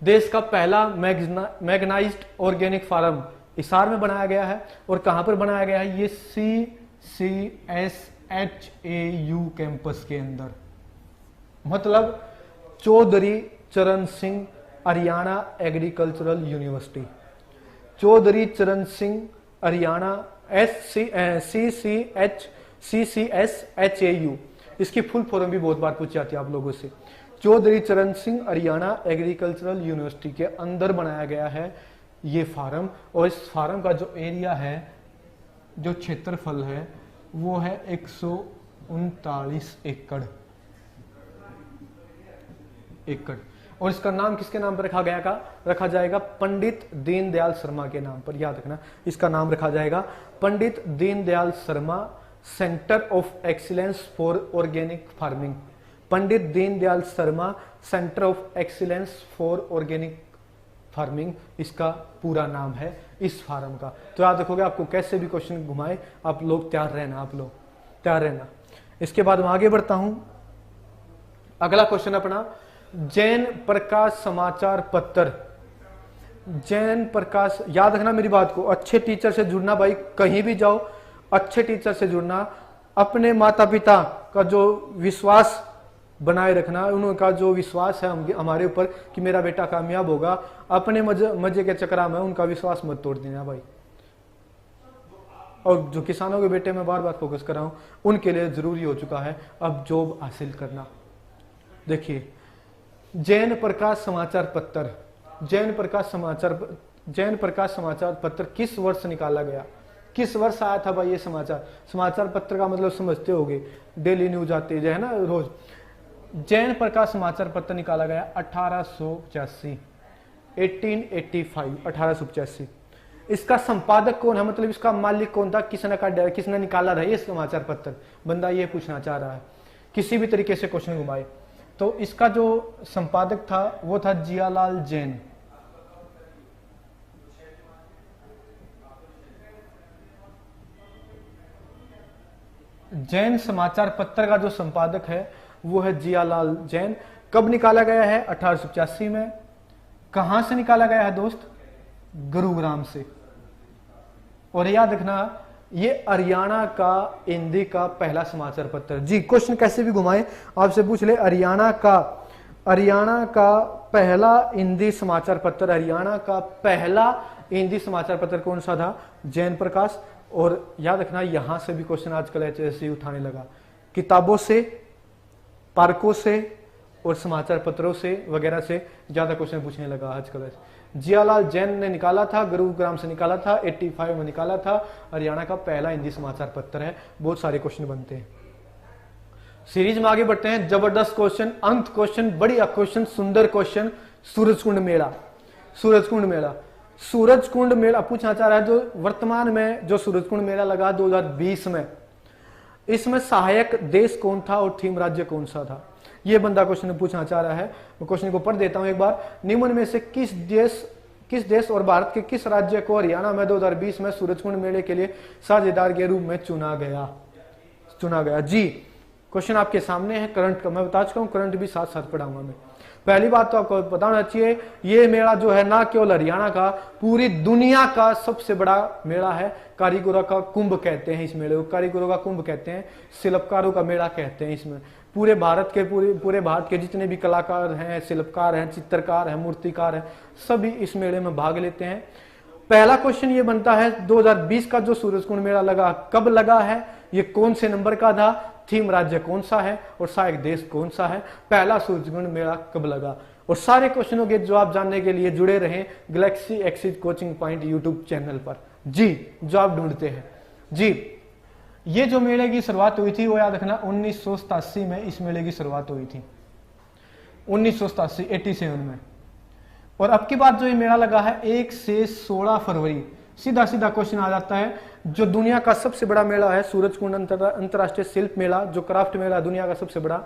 Speaker 1: देश का पहला मैग्नाइज्ड ऑर्गेनिक फार्म हिसार में बनाया गया है, और कहां पर बनाया गया है? ये CCSHAU कैंपस के अंदर, मतलब चौधरी चरण सिंह हरियाणा एग्रीकल्चरल यूनिवर्सिटी, चौधरी चरण सिंह हरियाणा CCSHAU। इसकी फुल फॉर्म भी बहुत बार पूछी जाती है आप लोगों से। चौधरी चरण सिंह हरियाणा एग्रीकल्चरल यूनिवर्सिटी के अंदर बनाया गया है ये फार्म, और इस फार्म का जो एरिया है, जो क्षेत्रफल है, वो है 139 एकड़। और इसका नाम किसके नाम पर रखा जाएगा? पंडित दीनदयाल शर्मा के नाम पर। याद रखना, इसका नाम रखा जाएगा Pandit Deendayal Sharma centre of excellence for organic farming. Pandit Deendayal Sharma centre of excellence for organic farming इसका पूरा नाम है इस फार्म का। तो याद रखोगे, आपको कैसे भी क्वेश्चन घुमाए आप लोग तैयार रहना। आप लोग तैयार रहना। इसके बाद मैं आगे बढ़ता हूं। अगला क्वेश्चन अपना, जैन प्रकाश समाचार पत्र। जैन प्रकाश, याद रखना मेरी बात को, अच्छे टीचर से जुड़ना भाई, कहीं भी जाओ अच्छे टीचर से जुड़ना, अपने माता पिता का जो विश्वास बनाए रखना, उनका जो विश्वास है हमारे ऊपर कि मेरा बेटा कामयाब होगा, अपने मजे के चक्कर में उनका विश्वास मत तोड़ देना भाई। और जो किसानों के बेटे में बार बार फोकस कर रहा हूं, उनके लिए जरूरी हो चुका है अब जॉब हासिल करना। देखिए, जैन प्रकाश समाचार पत्र, जैन प्रकाश समाचार पत्र किस वर्ष निकाला गया, किस वर्ष आया था भाई ये समाचार पत्र का मतलब समझते होगे, डेली न्यूज आती है ना रोज। जैन प्रकाश समाचार पत्र निकाला गया 1885, 1885। इसका संपादक कौन है, मतलब इसका मालिक कौन था, किसने निकाला था ये समाचार पत्र, बंदा ये पूछना चाह रहा है, किसी भी तरीके से क्वेश्चन घुमाए। तो इसका जो संपादक था वो था जियालाल जैन। जैन समाचार पत्र का जो संपादक है वो है जियालाल जैन। कब निकाला गया है, 1885 में। कहां से निकाला गया है दोस्त, गुरुग्राम से। और याद रखना ये हरियाणा का हिंदी का पहला समाचार पत्र। जी, क्वेश्चन कैसे भी घुमाए आपसे पूछ ले, हरियाणा का पहला हिंदी समाचार पत्र, हरियाणा का पहला हिंदी समाचार पत्र कौन सा था, जैन प्रकाश। और याद रखना यहां से भी क्वेश्चन आजकल ऐसे उठाने लगा, किताबों से, पार्कों से और समाचार पत्रों से वगैरह से ज्यादा क्वेश्चन पूछने लगा आजकल। जियालाल जैन ने निकाला था, गुरुग्राम से निकाला था, 85 में निकाला था, हरियाणा का पहला हिंदी समाचार पत्र है। बहुत सारे क्वेश्चन बनते हैं। सीरीज में आगे बढ़ते हैं, जबरदस्त क्वेश्चन, अंत क्वेश्चन, बढ़िया क्वेश्चन, सुंदर क्वेश्चन। सूरजकुंड मेला पूछना चाह रहा है, जो वर्तमान में जो सूरजकुंड मेला लगा 2020 में, इसमें सहायक देश कौन था और थीम राज्य कौन सा था, ये बंदा क्वेश्चन पूछना चाह रहा है। मैं क्वेश्चन को पढ़ देता हूं एक बार। निम्न में से किस देश और भारत के किस राज्य को हरियाणा में 2020 में सूरजकुंड मेले के लिए साझेदार के रूप में चुना गया। जी, क्वेश्चन आपके सामने है, करंट का मैं बता चुका हूं, करंट भी साथ साथ पढ़ाऊंगा मैं। पहली बात तो आपको बताना चाहिए, ये मेला जो है ना केवल हरियाणा का, पूरी दुनिया का सबसे बड़ा मेला है। कारीगरों का कुंभ कहते हैं इस मेले को, कारीगरों का कुंभ कहते हैं, शिल्पकारों का मेला कहते हैं। इसमें पूरे भारत के जितने भी कलाकार हैं, शिल्पकार हैं, चित्रकार हैं, मूर्तिकार हैं, सभी इस मेले में भाग लेते हैं। पहला क्वेश्चन ये बनता है, 2020 का जो सूरजकुंड मेला लगा, कब लगा है, ये कौन से नंबर का था, थीम राज्य कौन सा है और सहायक देश कौन सा है, पहला सूरजकुंड मेला कब लगा। और सारे क्वेश्चनों के जवाब जानने के लिए जुड़े रहें Galaxy axis coaching point YouTube channel पर। जी, जवाब ढूंढते हैं। जी, ये जो मेले की शुरुआत हुई थी वो याद रखना 1987 में इस मेले की शुरुआत हुई थी, 1987 में। और अब की बात जो ये मेला लगा है 1 से 16 फरवरी, सीधा क्वेश्चन आ जाता है, जो दुनिया का सबसे बड़ा मेला है सूरजकुंड अंतरराष्ट्रीय शिल्प मेला, जो क्राफ्ट मेला दुनिया का सबसे बड़ा,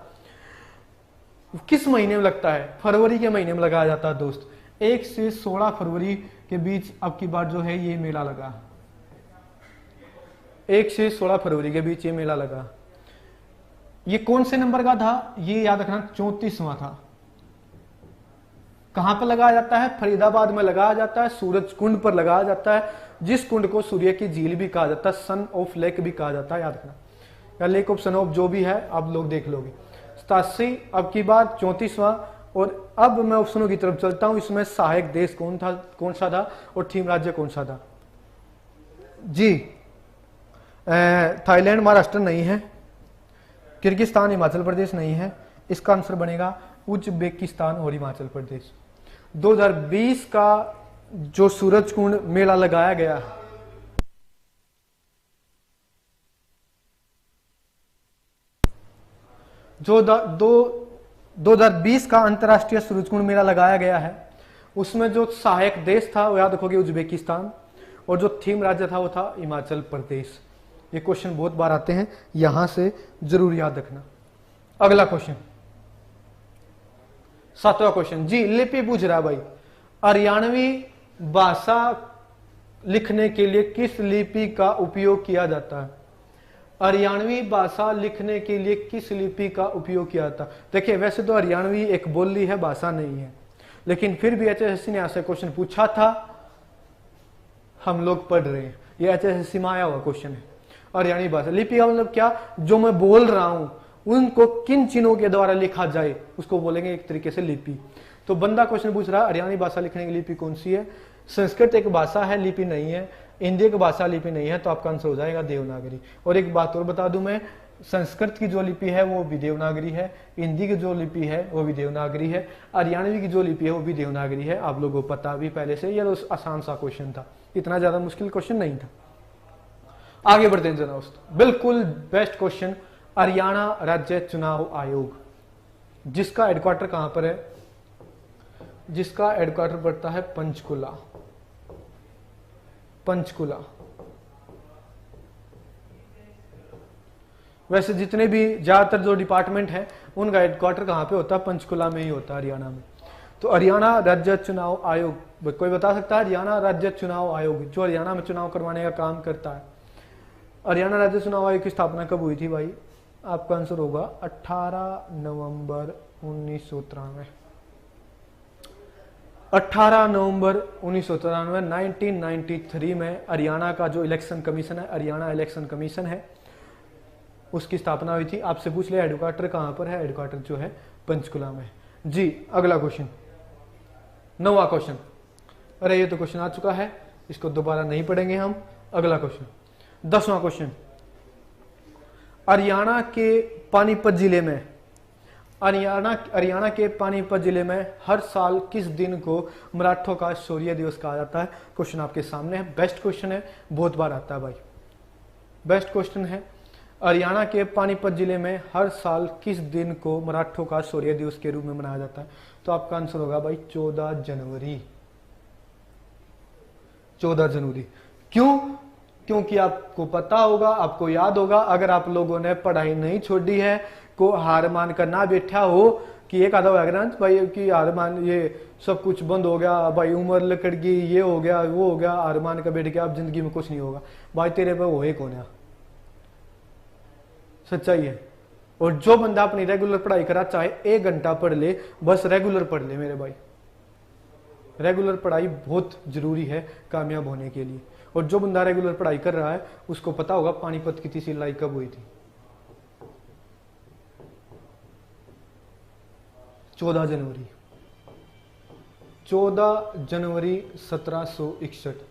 Speaker 1: किस महीने में लगता है, फरवरी के महीने में लगाया जाता है दोस्त। 1 से 16 फरवरी के बीच अब की बार जो है ये मेला लगा, 1 से 16 फरवरी के बीच ये मेला लगा। ये कौन से नंबर का था, ये याद रखना 34वां था। कहां पर लगाया जाता है, फरीदाबाद में लगाया जाता है, सूरज कुंड पर लगाया जाता है, जिस कुंड को सूर्य की झील भी कहा जाता है, सन ऑफ लेक भी कहा जाता है, याद रखना, या लेक ऑफ सन ऑफ जो भी है आप लोग देख लोगे। 87 अब की बात 34वां। और अब मैं ऑप्शनों की तरफ चलता हूं, इसमें सहायक देश कौन सा था और थीम राज्य कौन सा था। जी, थाईलैंड महाराष्ट्र नहीं है, किर्गिस्तान हिमाचल प्रदेश नहीं है, इसका आंसर बनेगा उज्बेकिस्तान और हिमाचल प्रदेश। 2020 का जो सूरजकुंड मेला लगाया गया, जो 2020 का अंतर्राष्ट्रीय सूरजकुंड मेला लगाया गया है, उसमें जो सहायक देश था वो याद रखोगे उज्बेकिस्तान, और जो थीम राज्य था वो था हिमाचल प्रदेश। ये क्वेश्चन बहुत बार आते हैं, यहां से जरूर याद रखना। अगला क्वेश्चन, 7वां क्वेश्चन। जी, लिपि पूछ रहा है भाई, हरियाणवी भाषा लिखने के लिए किस लिपि का उपयोग किया जाता है। हरियाणवी भाषा लिखने के लिए किस लिपि का उपयोग किया था? देखिए वैसे तो हरियाणवी एक बोली है, भाषा नहीं है, लेकिन फिर भी HSSC ने ऐसे क्वेश्चन पूछा था, हम लोग पढ़ रहे हैं, ये HSSC में आया हुआ क्वेश्चन है। हरियाणवी भाषा लिपि का मतलब क्या? जो मैं बोल रहा हूं उनको किन चिन्हों के द्वारा लिखा जाए उसको बोलेंगे एक तरीके से लिपि। तो बंदा क्वेश्चन पूछ रहा है हरियाणवी भाषा लिखने की लिपि कौन सी है? संस्कृत एक भाषा है, लिपि नहीं है। हिंदी एक भाषा, लिपि नहीं है, तो आपका आंसर हो जाएगा देवनागरी। और एक बात और बता दूं मैं, संस्कृत की जो लिपि है वो भी देवनागरी है, हिंदी की जो लिपि है वो भी देवनागरी है, हरियाणवी की जो लिपि है वो भी देवनागरी है। आप लोगों को पता भी पहले से, यह तो आसान सा क्वेश्चन था, इतना ज्यादा मुश्किल क्वेश्चन नहीं था। आगे बढ़ते हैं जरा दोस्तों, बिल्कुल बेस्ट क्वेश्चन, हरियाणा राज्य चुनाव आयोग जिसका हेडक्वार्टर कहां पर है? जिसका हेडक्वार्टर पड़ता है पंचकुला। पंचकुला। वैसे जितने भी ज्यादातर जो डिपार्टमेंट है उनका हेडक्वार्टर कहां पे होता है? पंचकुला में ही होता है, हरियाणा में। तो हरियाणा राज्य चुनाव आयोग, कोई बता सकता है? हरियाणा राज्य चुनाव आयोग जो हरियाणा में चुनाव करवाने का काम करता है। हरियाणा राज्य चुनाव आयोग की स्थापना कब हुई थी भाई? आपका आंसर होगा 18 नवंबर 1993। 18 नवंबर 1993 1993 में हरियाणा का जो इलेक्शन कमीशन है, हरियाणा इलेक्शन कमीशन है, उसकी स्थापना हुई थी। आपसे पूछ लिया हेडक्वार्टर कहां पर है? हेडक्वार्टर जो है पंचकुला में जी। अगला क्वेश्चन, 9वां क्वेश्चन। अरे ये तो क्वेश्चन आ चुका है, इसको दोबारा नहीं पढ़ेंगे हम। अगला क्वेश्चन, 10वां क्वेश्चन, हरियाणा के पानीपत जिले में, हरियाणा के पानीपत जिले में हर साल किस दिन को मराठों का शौर्य दिवस कहा जाता है? क्वेश्चन आपके सामने है, बेस्ट क्वेश्चन है, बहुत बार आता है भाई, बेस्ट क्वेश्चन है। हरियाणा के पानीपत जिले में हर साल किस दिन को मराठों का शौर्य दिवस के रूप में मनाया जाता है? तो आपका आंसर होगा भाई 14 जनवरी। 14 जनवरी। क्यों? क्योंकि आपको पता होगा, आपको याद होगा, अगर आप लोगों ने पढ़ाई नहीं छोड़ी है, को हार मान कर ना बैठा हो कि एक आधा होगा भाई कि हार मान, ये सब कुछ बंद हो गया भाई, उम्र लकड़ गई, ये हो गया वो हो गया, हार मान कर बैठ गया, अब जिंदगी में कुछ नहीं होगा भाई, तेरे पे वो एक होना सच्चाई है। और जो बंदा अपनी रेगुलर पढ़ाई करा, चाहे 1 घंटा पढ़ ले, बस रेगुलर पढ़ ले मेरे भाई, रेगुलर पढ़ाई बहुत जरूरी है कामयाब होने के लिए। और जो बंदा रेगुलर पढ़ाई कर रहा है उसको पता होगा पानीपत की तीसरी लड़ाई कब हुई थी? 14 जनवरी। 14 जनवरी 1761।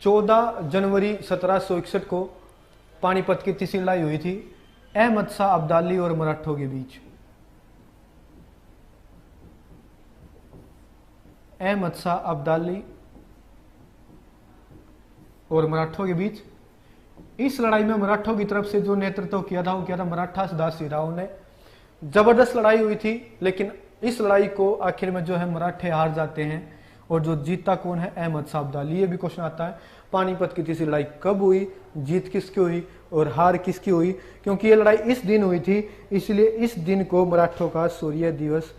Speaker 1: 14 जनवरी 1761 को पानीपत की तीसरी लड़ाई हुई थी अहमद शाह अब्दाली और मराठों के बीच। अहमद शाह अब्दाली और मराठों के बीच। इस लड़ाई में मराठों की तरफ से जो नेतृत्व किया था वो किया था मराठा सदाशिवराव ने। जबरदस्त लड़ाई हुई थी, लेकिन इस लड़ाई को आखिर में जो है मराठे हार जाते हैं, और जो जीता कौन है? अहमद शाह अब्दाली। ये भी क्वेश्चन आता है पानीपत की तीसरी लड़ाई कब हुई, जीत किसकी हुई और हार किसकी हुई? क्योंकि ये लड़ाई इस दिन हुई थी, इसलिए इस दिन को मराठों का शौर्य दिवस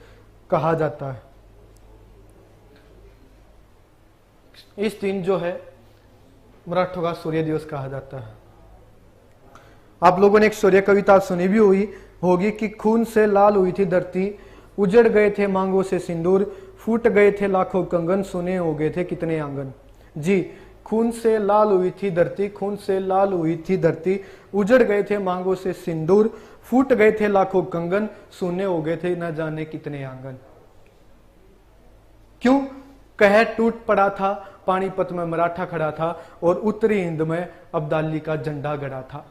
Speaker 1: कहा जाता है। इस दिन जो है मराठों का शौर्य दिवस कहा जाता है। आप लोगों ने एक शौर्य कविता सुनी भी हुई होगी कि खून से लाल हुई थी धरती, उजड़ गए थे मांगों से सिंदूर, फूट गए थे लाखों कंगन, सुने हो गए थे कितने आंगन। जी, खून से लाल हुई थी धरती, खून से लाल हुई थी धरती, उजड़ गए थे मांगों से सिंदूर, फूट गए थे लाखों कंगन, सुने हो गए थे न जाने कितने आंगन। क्यों? कहर टूट पड़ा था, पानीपत में मराठा खड़ा था और उत्तरी हिंद में अब्दाली का झंडा गड़ा था,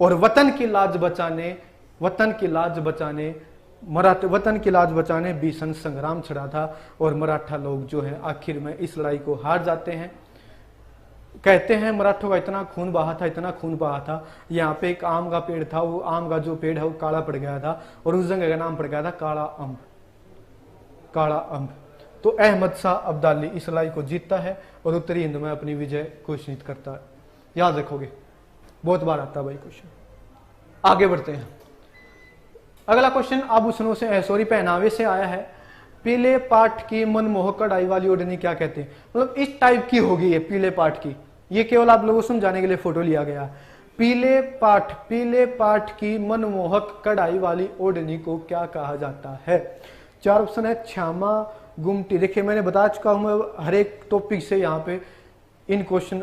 Speaker 1: और वतन की लाज बचाने वतन की लाज बचाने भीषण संग्राम छड़ा था। और मराठा लोग जो है आखिर में इस लड़ाई को हार जाते हैं। कहते हैं मराठों का इतना खून बहा था, इतना खून बहा था, यहाँ पे एक आम का पेड़ था, वो आम का जो पेड़ है वो काला पड़ गया था, और उस जगह का नाम पड़ गया था काला अम्ब। काला अम्ब। तो अहमद शाह अब्दाली इस लड़ाई को जीतता है और उत्तरी हिंद में अपनी विजय घोषित करता है। याद रखोगे, बहुत बार आता है भाई क्वेश्चन। आगे बढ़ते हैं। अगला क्वेश्चन आभूषणों से पहनावे से आया है। पीले पाट की मनमोहक कढ़ाई वाली ओढ़नी क्या कहते हैं? मतलब इस टाइप की होगी ये, पीले पाट की, ये केवल आप लोगों को समझाने के लिए फोटो लिया गया। पीले पाठ की मनमोहक कढ़ाई वाली ओढ़नी को क्या कहा जाता है? 4 ऑप्शन है श्यामा गुमटी। देखिए मैंने बता चुका हूं, मैं हर एक टॉपिक से यहाँ पे इन क्वेश्चन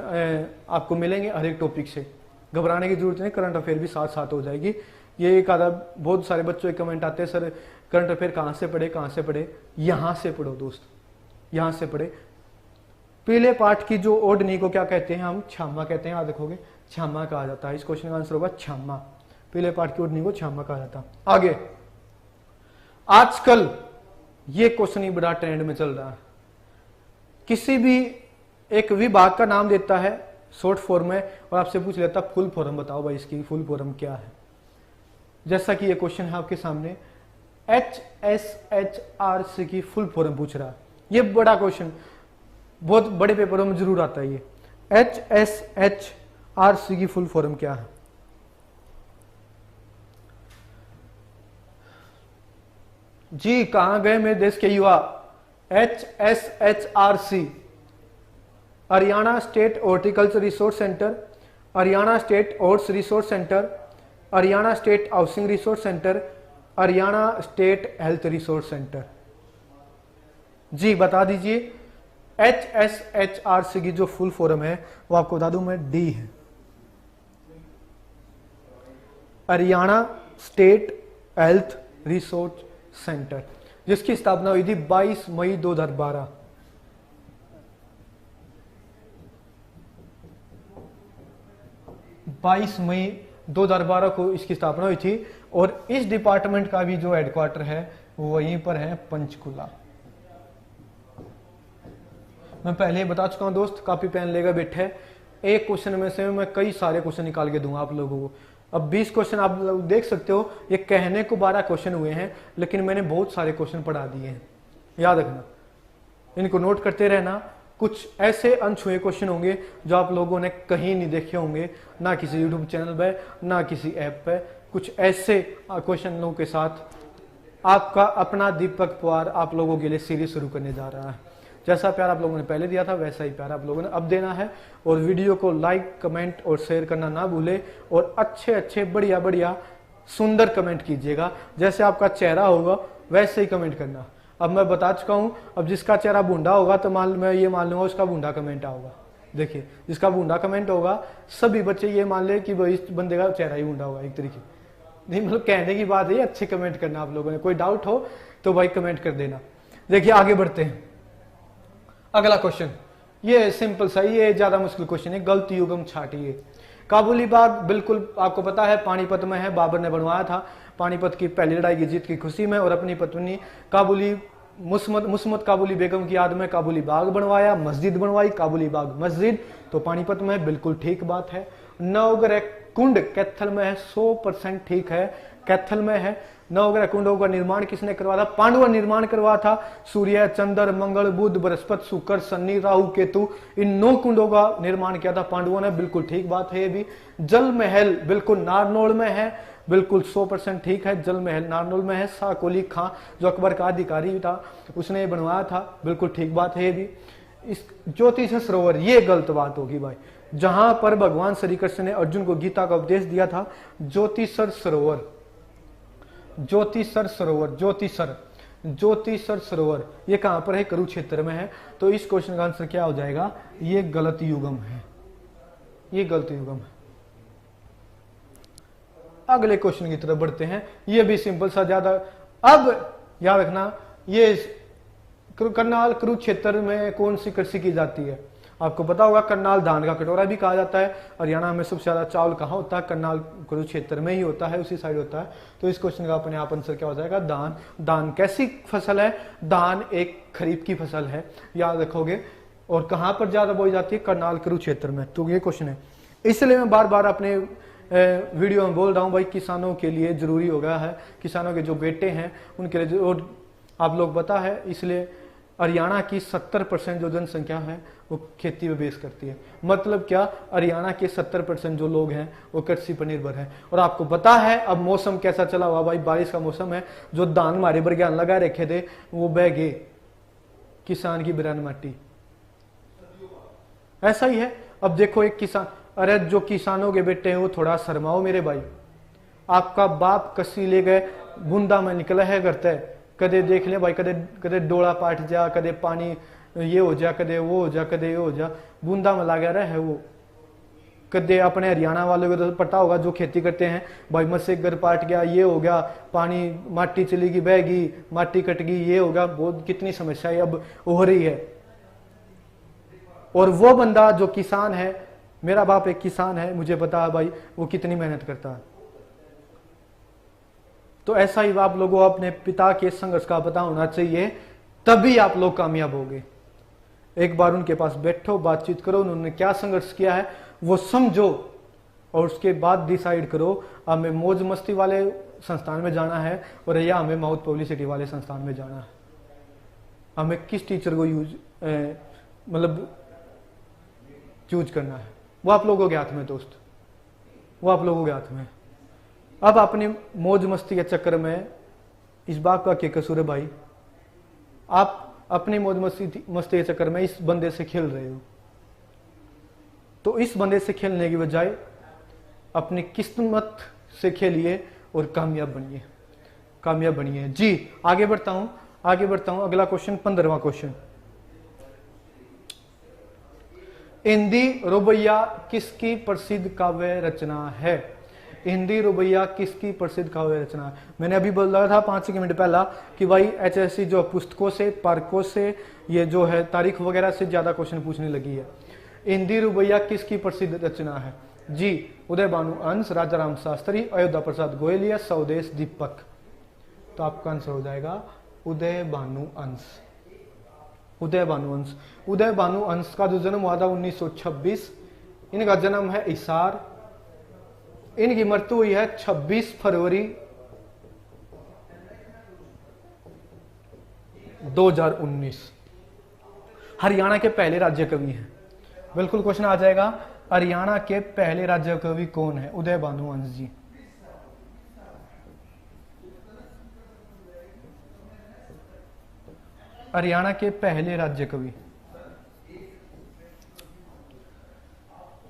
Speaker 1: आपको मिलेंगे, हर एक टॉपिक से घबराने की जरूरत नहीं, करंट अफेयर भी साथ साथ हो जाएगी। ये एक आधा बहुत सारे बच्चों के कमेंट आते हैं, सर करंट अफेयर कहाँ से पढ़े? यहाँ से पढ़ो दोस्त, यहाँ से पढ़े। पीले पाठ की जो ओढ़नी को क्या कहते हैं? हम छामा कहते हैं। याद रखोगे, छामा कहा जाता है। इस क्वेश्चन का आंसर होगा छामा। पीले पाठ की ओढ़नी को छामा कहा जाता है। आगे, आजकल ये क्वेश्चन ही बड़ा ट्रेंड में चल रहा है। किसी भी एक विभाग का नाम देता है शॉर्ट फॉर्म में और आपसे पूछ लेता फुल फॉर्म बताओ भाई, इसकी फुल फॉर्म क्या है? जैसा कि ये क्वेश्चन है आपके सामने, HSHRC की फुल फॉर्म पूछ रहा है। ये बड़ा क्वेश्चन बहुत बड़े पेपरों में जरूर आता है। ये HSHRC की फुल फॉर्म क्या है? जी कहां गए मेरे देश के युवा? HSHRC Haryana state horticulture resource centre, Haryana state horse resource centre, Haryana state housing resource centre, Haryana state health resource centre. जी बता दीजिए। HSHRC की जो फुल फॉर्म है वो आपको बता दूं मैं, D है, Haryana state health resource centre, जिसकी स्थापना हुई थी 22 मई 2012। मई 2012 को इसकी स्थापना हुई थी और इस डिपार्टमेंट का भी जो हेडक्वार्टर है वो वहीं पर है, पंचकुला। मैं पहले ही बता चुका हूं दोस्त, कॉपी पेन लेकर बैठे। एक क्वेश्चन में से मैं कई सारे क्वेश्चन निकाल के दूंगा आप लोगों को। अब 20 क्वेश्चन आप लोग देख सकते हो, ये कहने को 12 क्वेश्चन हुए हैं, लेकिन मैंने बहुत सारे क्वेश्चन पढ़ा दिए हैं। याद रखना, इनको नोट करते रहना। कुछ ऐसे अनछुए क्वेश्चन होंगे जो आप लोगों ने कहीं नहीं देखे होंगे, ना किसी यूट्यूब चैनल पे, ना किसी ऐप पे। कुछ ऐसे क्वेश्चनों के साथ आपका अपना दीपक पवार आप लोगों के लिए सीरीज शुरू करने जा रहा है। जैसा प्यार आप लोगों ने पहले दिया था वैसा ही प्यार आप लोगों ने अब देना है। और वीडियो को लाइक, कमेंट और शेयर करना ना भूले और अच्छे अच्छे बढ़िया बढ़िया सुंदर कमेंट कीजिएगा। जैसे आपका चेहरा होगा वैसे ही कमेंट करना। अब मैं बता चुका हूं, अब जिसका चेहरा बूंदा होगा तो मैं ये मान लूंगा उसका बूंदा कमेंट होगा। देखिए, जिसका बूंदा कमेंट होगा सभी बच्चे ये मान ले कि भाई इस बंदे का चेहरा ही बूंदा होगा। एक तरीके नहीं, मतलब कहने की बात है, अच्छे कमेंट करना आप लोगों ने। कोई डाउट हो तो भाई कमेंट कर देना। देखिए आगे बढ़ते हैं। अगला क्वेश्चन ये सिंपल सा, ये ज्यादा मुश्किल क्वेश्चन है। गलत युगम छाटिए। काबुली बाग बिल्कुल आपको पता है पानीपत में है, बाबर ने बनवाया था पानीपत की पहली लड़ाई की जीत की खुशी में, और अपनी पत्नी काबुली मुस्मत काबुली बेगम की याद में काबुली बाग बनवाया, मस्जिद बनवाई, काबुली बाग मस्जिद। तो पानीपत में बिल्कुल ठीक बात है। नवग्रह कुंड कैथल में है, 100% ठीक है, कैथल में है। नवग्रह कुंडों का निर्माण किसने करवाया था? पांडवों ने निर्माण करवाया था। सूर्य, चंद्र, मंगल, बुध, बृहस्पति, शुक्र, शनि, राहु, केतु, इन 9 कुंडों का निर्माण किया था पांडवों ने। बिल्कुल ठीक बात है ये भी। जल महल बिल्कुल नारनौल में है, बिल्कुल 100% ठीक है। जल महल नारनौल में है। शाहकोली खां जो अकबर का अधिकारी था उसने बनवाया था, बिल्कुल ठीक बात है ये भी। इस ज्योतिष सरोवर, ये गलत बात होगी भाई। जहां पर भगवान श्री कृष्ण ने अर्जुन को गीता का उपदेश दिया था, ज्योतिषर सरोवर, ज्योतिषर सरोवर, ज्योतिषर सरोवर ये कहां पर है? कुरुक्षेत्र में है। तो इस क्वेश्चन का आंसर क्या हो जाएगा? ये गलत युगम है, ये गलत युगम है। अगले क्वेश्चन की तरफ बढ़ते हैं। ये भी सिंपल सा ज्यादा। अब याद रखना, ये करनाल कुरुक्षेत्र में कौन सी कृषि की जाती है? आपको पता होगा करनाल धान का कटोरा भी कहा जाता है। हरियाणा में सबसे ज्यादा चावल कहाँ होता है? करनाल कुरुक्षेत्र में ही होता है, उसी साइड होता है। तो इस क्वेश्चन का अपने आप आंसर क्या हो जाएगा? धान। धान कैसी फसल है? धान एक खरीफ की फसल है, याद रखोगे। और कहां पर ज्यादा बोई जाती है? करनाल कुरुक्षेत्र में। तो ये क्वेश्चन है, इसलिए मैं बार बार अपने वीडियो में बोल रहा हूं भाई, किसानों के लिए जरूरी हो गया है, किसानों के जो बेटे हैं उनके लिए। और आप लोग पता है, इसलिए हरियाणा की 70% जो जनसंख्या है वो खेती पे बेस करती है। मतलब क्या? हरियाणा के 70% जो लोग हैं वो कृषि पर निर्भर है। और आपको पता है अब मौसम कैसा चला हुआ भाई, बारिश का मौसम है। जो धान हमारे बरग्यान लगा रखे थे वो बह गए, किसान की बिरान माटी। ऐसा ही है, अब देखो एक किसान, अरे जो किसानों के बेटे हैं वो थोड़ा शर्माओ मेरे भाई। आपका बाप कसी ले गए बूंदा में निकला है करता है, कदे देख ले भाई, कदे कदे डोला पाट जा, कदे पानी ये हो जा, कदे वो हो जा, कदे ये हो जा, बूंदा में लगा रहा है वो। कदे अपने हरियाणा वालों को तो पता होगा जो खेती करते हैं, भाई मुझसे घर पाट गया, ये हो गया, पानी माटी चली गई बहगी, माटी कट गई, ये होगा, बहुत कितनी समस्याएं अब हो रही है। और वो बंदा जो किसान है, मेरा बाप एक किसान है, मुझे पता है भाई वो कितनी मेहनत करता है। तो ऐसा ही आप लोगों को अपने पिता के संघर्ष का पता होना चाहिए, तभी आप लोग कामयाब होंगे। एक बार उनके पास बैठो, बातचीत करो, उन्होंने क्या संघर्ष किया है वो समझो, और उसके बाद डिसाइड करो हमें मौज मस्ती वाले संस्थान में जाना है और या हमें माउथ पब्लिसिटी वाले संस्थान में जाना है। हमें किस टीचर को मतलब चूज करना है, वो आप लोगों के हाथ में दोस्त, वो आप लोगों के हाथ में। अब अपनी मौज मस्ती के चक्कर में इस बात का क्या कसूर है भाई, आप अपनी मौज मस्ती के चक्कर में इस बंदे से खेल रहे हो। तो इस बंदे से खेलने की बजाय अपनी किस्मत से खेलिए और कामयाब बनिए, कामयाब बनिए जी। आगे बढ़ता हूं, अगला क्वेश्चन 15वां क्वेश्चन। हिंदी रुबैया किसकी प्रसिद्ध काव्य रचना है? हिंदी रुबैया किसकी प्रसिद्ध काव्य रचना है? मैंने अभी बोला था 5 मिनट पहला कि भाई HSC जो पुस्तकों से, पार्कों से, ये जो है तारीख वगैरह से ज्यादा क्वेश्चन पूछने लगी है। हिंदी रुबैया किसकी प्रसिद्ध रचना है जी? उदय भानु अंश, राजा राम शास्त्री, अयोध्या प्रसाद गोयल या स्वदेश दीपक। तो आपका आंसर हो जाएगा उदय भानु अंश। उदय भानु अंश, उदय भानु अंश का जो जन्म हुआ था 1926, इनका जन्म है हिसार, इनकी मृत्यु हुई है 26 फरवरी 2019। हरियाणा के पहले राज्य कवि हैं। बिल्कुल क्वेश्चन आ जाएगा, हरियाणा के पहले राज्य कवि कौन है? उदय भानु अंश जी। हरियाणा के पहले राज्य कवि,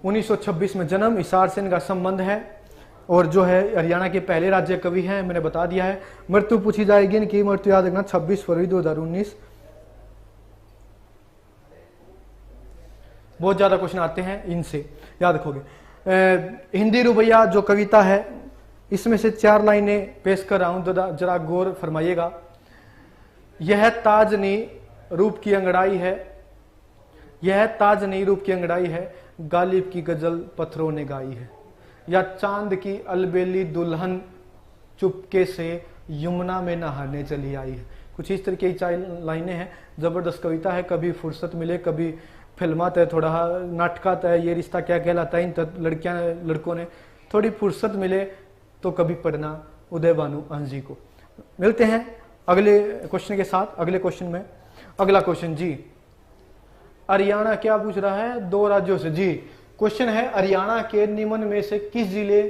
Speaker 1: 1926 में जन्म, हिसार से इनका संबंध है, और जो है हरियाणा के पहले राज्य कवि हैं, मैंने बता दिया है। मृत्यु पूछी जाएगी, इनकी मृत्यु याद रखना 26 फरवरी 2019। बहुत ज्यादा क्वेश्चन आते हैं इनसे, याद रखोगे। हिंदी रुबैया जो कविता है, इसमें से 4 लाइनें पेश कर रहा हूं, जरा गौर फरमाइएगा। यह ताजनी रूप की अंगड़ाई है, यह ताजनी रूप की अंगड़ाई है, गालिब की गजल पत्थरों ने गाई है, या चांद की अलबेली दुल्हन चुपके से यमुना में नहाने चली आई है। कुछ इस तरह की 4 लाइनें हैं, जबरदस्त कविता है। कभी फुर्सत मिले, कभी फिल्मात है, थोड़ा नाटकात है, ये रिश्ता क्या कहलाता है, इन लड़कियां लड़कों ने थोड़ी फुर्सत मिले तो कभी पढ़ना उदय भानु अंश जी को। मिलते हैं अगले क्वेश्चन के साथ, अगले क्वेश्चन में। अगला क्वेश्चन जी, हरियाणा क्या पूछ रहा है? 2 राज्यों से जी। क्वेश्चन है, हरियाणा के निम्न में से किस जिले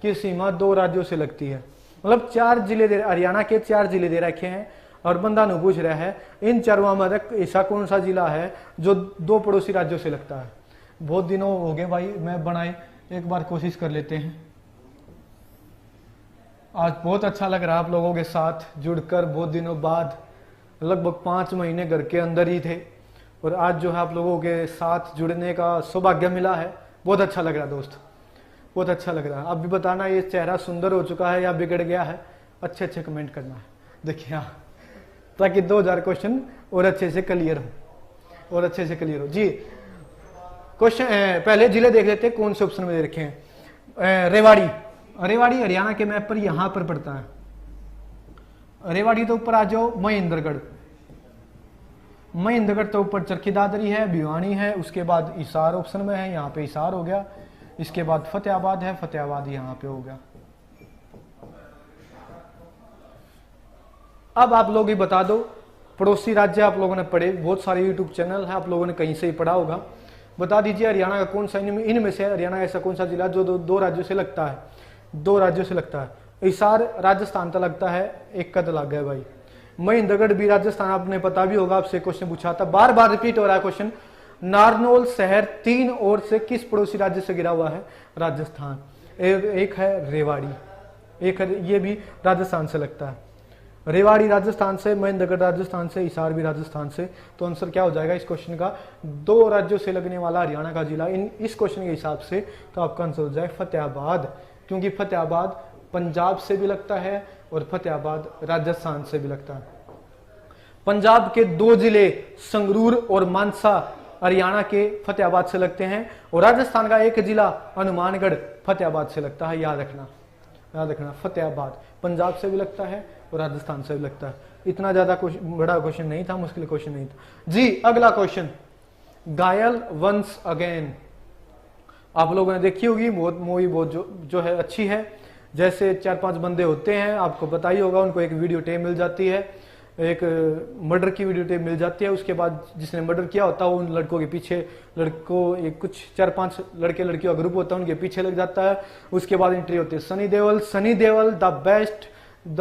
Speaker 1: की सीमा 2 राज्यों से लगती है? मतलब 4 जिले दे, हरियाणा के 4 जिले दे रखे हैं, और बंदा नु पूछ रहा है इन 4 में ऐसा कौन सा जिला है जो 2 पड़ोसी राज्यों से लगता है? बहुत दिनों हो गए भाई मैं बनाए, एक बार कोशिश कर लेते हैं। आज बहुत अच्छा लग रहा है आप लोगों के साथ जुड़कर, बहुत दिनों बाद, लगभग 5 महीने घर के अंदर ही थे, और आज जो है आप लोगों के साथ जुड़ने का सौभाग्य मिला है। बहुत अच्छा लग रहा है दोस्त, बहुत अच्छा लग रहा है। अब भी बताना ये चेहरा सुंदर हो चुका है या बिगड़ गया है, अच्छे अच्छे कमेंट करना है। देखिए हाँ, ताकि 2000 क्वेश्चन और अच्छे से क्लियर हो, और अच्छे से क्लियर हो जी। क्वेश्चन पहले जिले देख लेते हैं कौन से ऑप्शन में दे रखे हैं। रेवाड़ी, रेवाड़ी हरियाणा के मैप पर यहां पर पड़ता है। रेवाड़ी तो ऊपर आ जाओ, महेंद्रगढ़, महेंद्रगढ़ तो ऊपर चरखी दादरी है, भिवानी है, उसके बाद हिसार ऑप्शन में है, यहाँ पे हिसार हो गया। इसके बाद फतेहाबाद है, फतेहाबाद यहाँ पे हो गया। अब आप लोग ही बता दो, पड़ोसी राज्य आप लोगों ने पढ़े, बहुत सारे यूट्यूब चैनल है, आप लोगों ने कहीं से ही पढ़ा होगा। बता दीजिए हरियाणा का कौन सा, इनमें से हरियाणा ऐसा कौन सा जिला जो 2 राज्यों से लगता है? 2 राज्यों से लगता है। हिसार राजस्थान तक लगता है, एक कद लग गया भाई। महेंद्रगढ़ भी राजस्थान, आपने पता भी होगा, आपसे क्वेश्चन पूछा था, बार बार रिपीट हो रहा है क्वेश्चन। नारनौल शहर 3 ओर से किस पड़ोसी राज्य से घिरा हुआ है? राजस्थान। एक है रेवाड़ी, एक है, ये भी राजस्थान से लगता है। रेवाड़ी राजस्थान से, महेंद्रगढ़ राजस्थान से, हिसार भी राजस्थान से। तो आंसर क्या हो जाएगा इस क्वेश्चन का? 2 राज्यों से लगने वाला हरियाणा का जिला इस क्वेश्चन के हिसाब से तो आपका आंसर हो जाए फतेहाबाद, क्योंकि फतेहाबाद पंजाब से भी लगता है और फतेहाबाद राजस्थान से भी लगता है। पंजाब के 2 जिले संगरूर और मानसा हरियाणा के फतेहाबाद से लगते हैं, और राजस्थान का एक जिला हनुमानगढ़ फतेहाबाद से लगता है। याद रखना फतेहाबाद पंजाब से भी लगता है और राजस्थान से भी लगता है। इतना ज्यादा बड़ा क्वेश्चन नहीं था, मुश्किल क्वेश्चन नहीं था जी। अगला क्वेश्चन, घायल वंस अगेन। आप लोगों ने देखी होगी, मूवी बहुत जो है अच्छी है। जैसे 4-5 बंदे होते हैं, आपको पता ही होगा, उनको एक वीडियो टेप मिल जाती है, एक मर्डर की वीडियो टेप मिल जाती है। उसके बाद जिसने मर्डर किया होता है उन लड़कों के पीछे, लड़कों एक कुछ 4-5 लड़के लड़कियों का ग्रुप होता है, उनके पीछे लग जाता है। उसके बाद एंट्री होती है Sunny Deol the best, the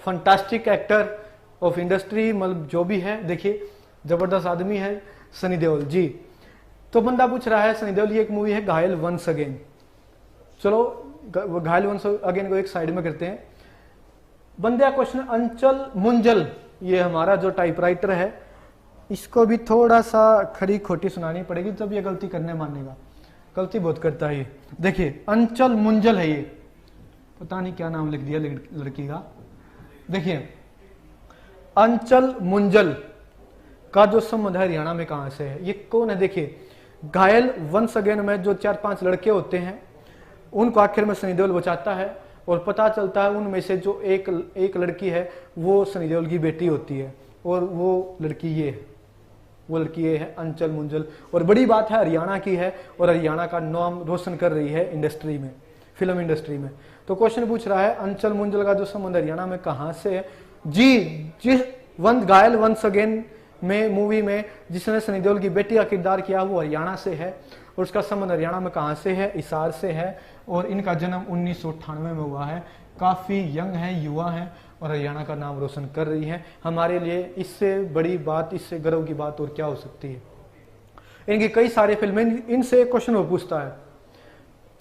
Speaker 1: fantastic actor of industry, मतलब जो भी है, देखिए जबरदस्त आदमी है सनी देओल जी। तो बंदा पूछ रहा है सनी देओल, ये एक मूवी है घायल वंस अगेन। चलो घायल वंस अगेन को एक साइड में करते हैं। बंदे का क्वेश्चन, अंचल मुंजल, ये हमारा जो टाइपराइटर है, इसको भी थोड़ा सा खरी खोटी सुनानी पड़ेगी, जब ये गलती करने मानेगा। गलती बहुत करता है ये। देखिए अंचल मुंजल है, ये पता नहीं क्या नाम लिख दिया लड़की का। देखिए अंचल मुंजल का जो संबंध है हरियाणा में कहां से है, ये कौन है? देखिए घायल वंस अगेन में जो 4-5 लड़के होते हैं, उनको आखिर में सनी देओल बचाता है, और पता चलता है उनमें से जो एक लड़की है वो सनी देओल की बेटी होती है, और वो लड़की ये है अंचल मुंजल। और बड़ी बात है, हरियाणा की है, और हरियाणा का नाम रोशन कर रही है इंडस्ट्री में, फिल्म इंडस्ट्री में। तो क्वेश्चन पूछ रहा है अंचल मुंजल का जो संबंध हरियाणा में कहां से है जी? जिस घायल वंस अगेन में मूवी में जिसने सनी देओल की बेटी का किरदार किया वो हरियाणा से है, और उसका संबंध हरियाणा में कहां से है? हिसार से है, और इनका जन्म 1998 में हुआ है। काफी यंग है, युवा है, और हरियाणा का नाम रोशन कर रही है। हमारे लिए इससे बड़ी बात, इससे गर्व की बात और क्या हो सकती है? इनकी कई सारी फिल्में, इनसे क्वेश्चन वो पूछता है,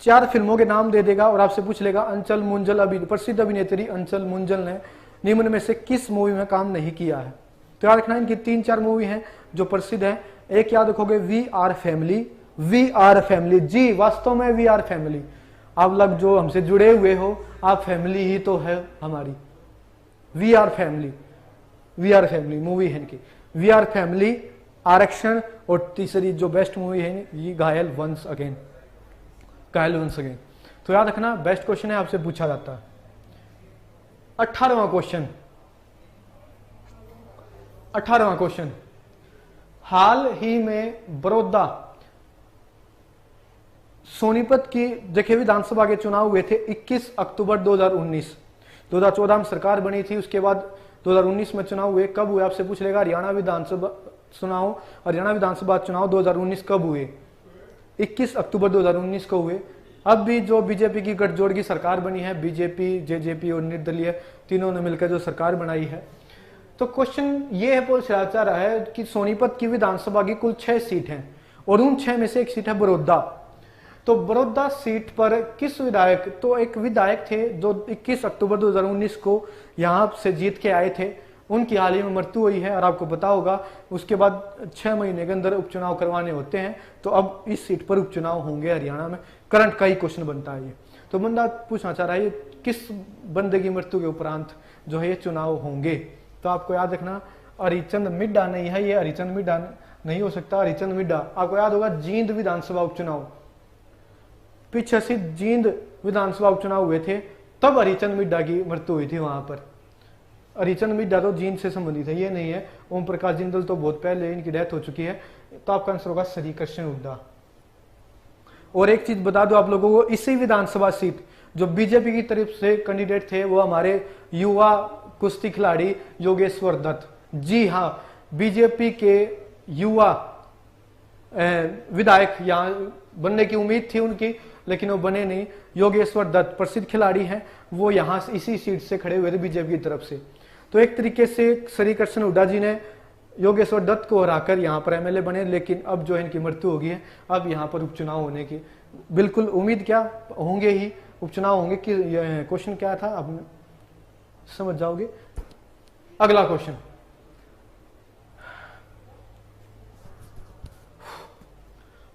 Speaker 1: 4 फिल्मों के नाम दे देगा और आपसे पूछ लेगा अंचल मुंजल, प्रसिद्ध अभिनेत्री अंचल मुंजल ने निम्न में से किस मूवी में काम नहीं किया है? तो याद रखना इनकी 3-4 मूवी हैं जो प्रसिद्ध है। एक याद रखोगे वी आर फैमिली जी, वास्तव में वी आर फैमिली। आप लोग जो हमसे जुड़े हुए हो, आप फैमिली ही तो है हमारी। वी आर फैमिली मूवी है इनकी, वी आर फैमिली, आरक्षण, और तीसरी जो बेस्ट मूवी है ये घायल वंस अगेन। तो याद रखना बेस्ट क्वेश्चन है, आपसे पूछा जाता है। 18वां क्वेश्चन, हाल ही में बड़ौदा सोनीपत की देखिए विधानसभा के चुनाव हुए थे 21 अक्टूबर 2019। 2014 में सरकार बनी थी, उसके बाद 2019 में चुनाव हुए। कब हुए आपसे पूछ लेगा। हरियाणा विधानसभा चुनाव 2019 कब हुए? 21 अक्टूबर 2019 को हुए। अब भी जो बीजेपी की गठजोड़ की सरकार बनी है, बीजेपी, जेजेपी और निर्दलीय तीनों ने मिलकर जो सरकार बनाई है, तो क्वेश्चन ये है पूछा जा रहा है कि सोनीपत की विधानसभा की कुल 6 सीट हैं, और उन 6 में से एक सीट है बड़ौदा। तो बड़ौदा सीट पर किस विधायक, तो एक विधायक थे जो 21 अक्टूबर 2019 को यहां से जीत के आए थे, उनकी हाल ही में मृत्यु हुई है। और आपको पता होगा उसके बाद 6 महीने के अंदर उपचुनाव करवाने होते हैं, तो अब इस सीट पर उपचुनाव होंगे हरियाणा में। करंट का ही क्वेश्चन बनता है ये। तो बंदा पूछना चाह रहा है किस बंदे की मृत्यु के उपरांत जो है ये चुनाव होंगे। तो आपको याद रखना हरिचंद मिड्डा नहीं है, ये हरिचंद मिड्डा नहीं हो सकता। हरिचंद मिड्डा आपको याद होगा जींद विधानसभा उपचुनाव, पीछे से जींद विधानसभा उपचुनाव हुए थे, तब हरिचंद मिड्डा की मृत्यु हुई थी वहां पर। हरिचंद मिड्डा तो जींद से संबंधित है, ये नहीं है। ओम प्रकाश जिंदल तो बहुत पहले इनकी डेथ हो चुकी है। तो आपका आंसर होगा श्री कृष्ण हुड्डा। और एक चीज बता दो आप लोगों को, इसी विधानसभा सीट जो बीजेपी की तरफ से कैंडिडेट थे वो हमारे युवा कुश्ती खिलाड़ी योगेश्वर दत्त। जी हाँ, बीजेपी के युवा विधायक यहाँ बनने की उम्मीद थी उनकी, लेकिन वो बने नहीं। योगेश्वर दत्त प्रसिद्ध खिलाड़ी हैं, वो यहाँ इसी सीट से खड़े हुए थे बीजेपी की तरफ से। तो एक तरीके से श्री कृष्ण हुड्डा जी ने योगेश्वर दत्त को हराकर यहाँ पर एमएलए बने, लेकिन अब जो है इनकी मृत्यु हो गई है। अब यहाँ पर उपचुनाव होने की बिल्कुल उम्मीद क्या होंगे ही, उपचुनाव होंगे कि क्वेश्चन क्या था अब समझ जाओगे। अगला क्वेश्चन,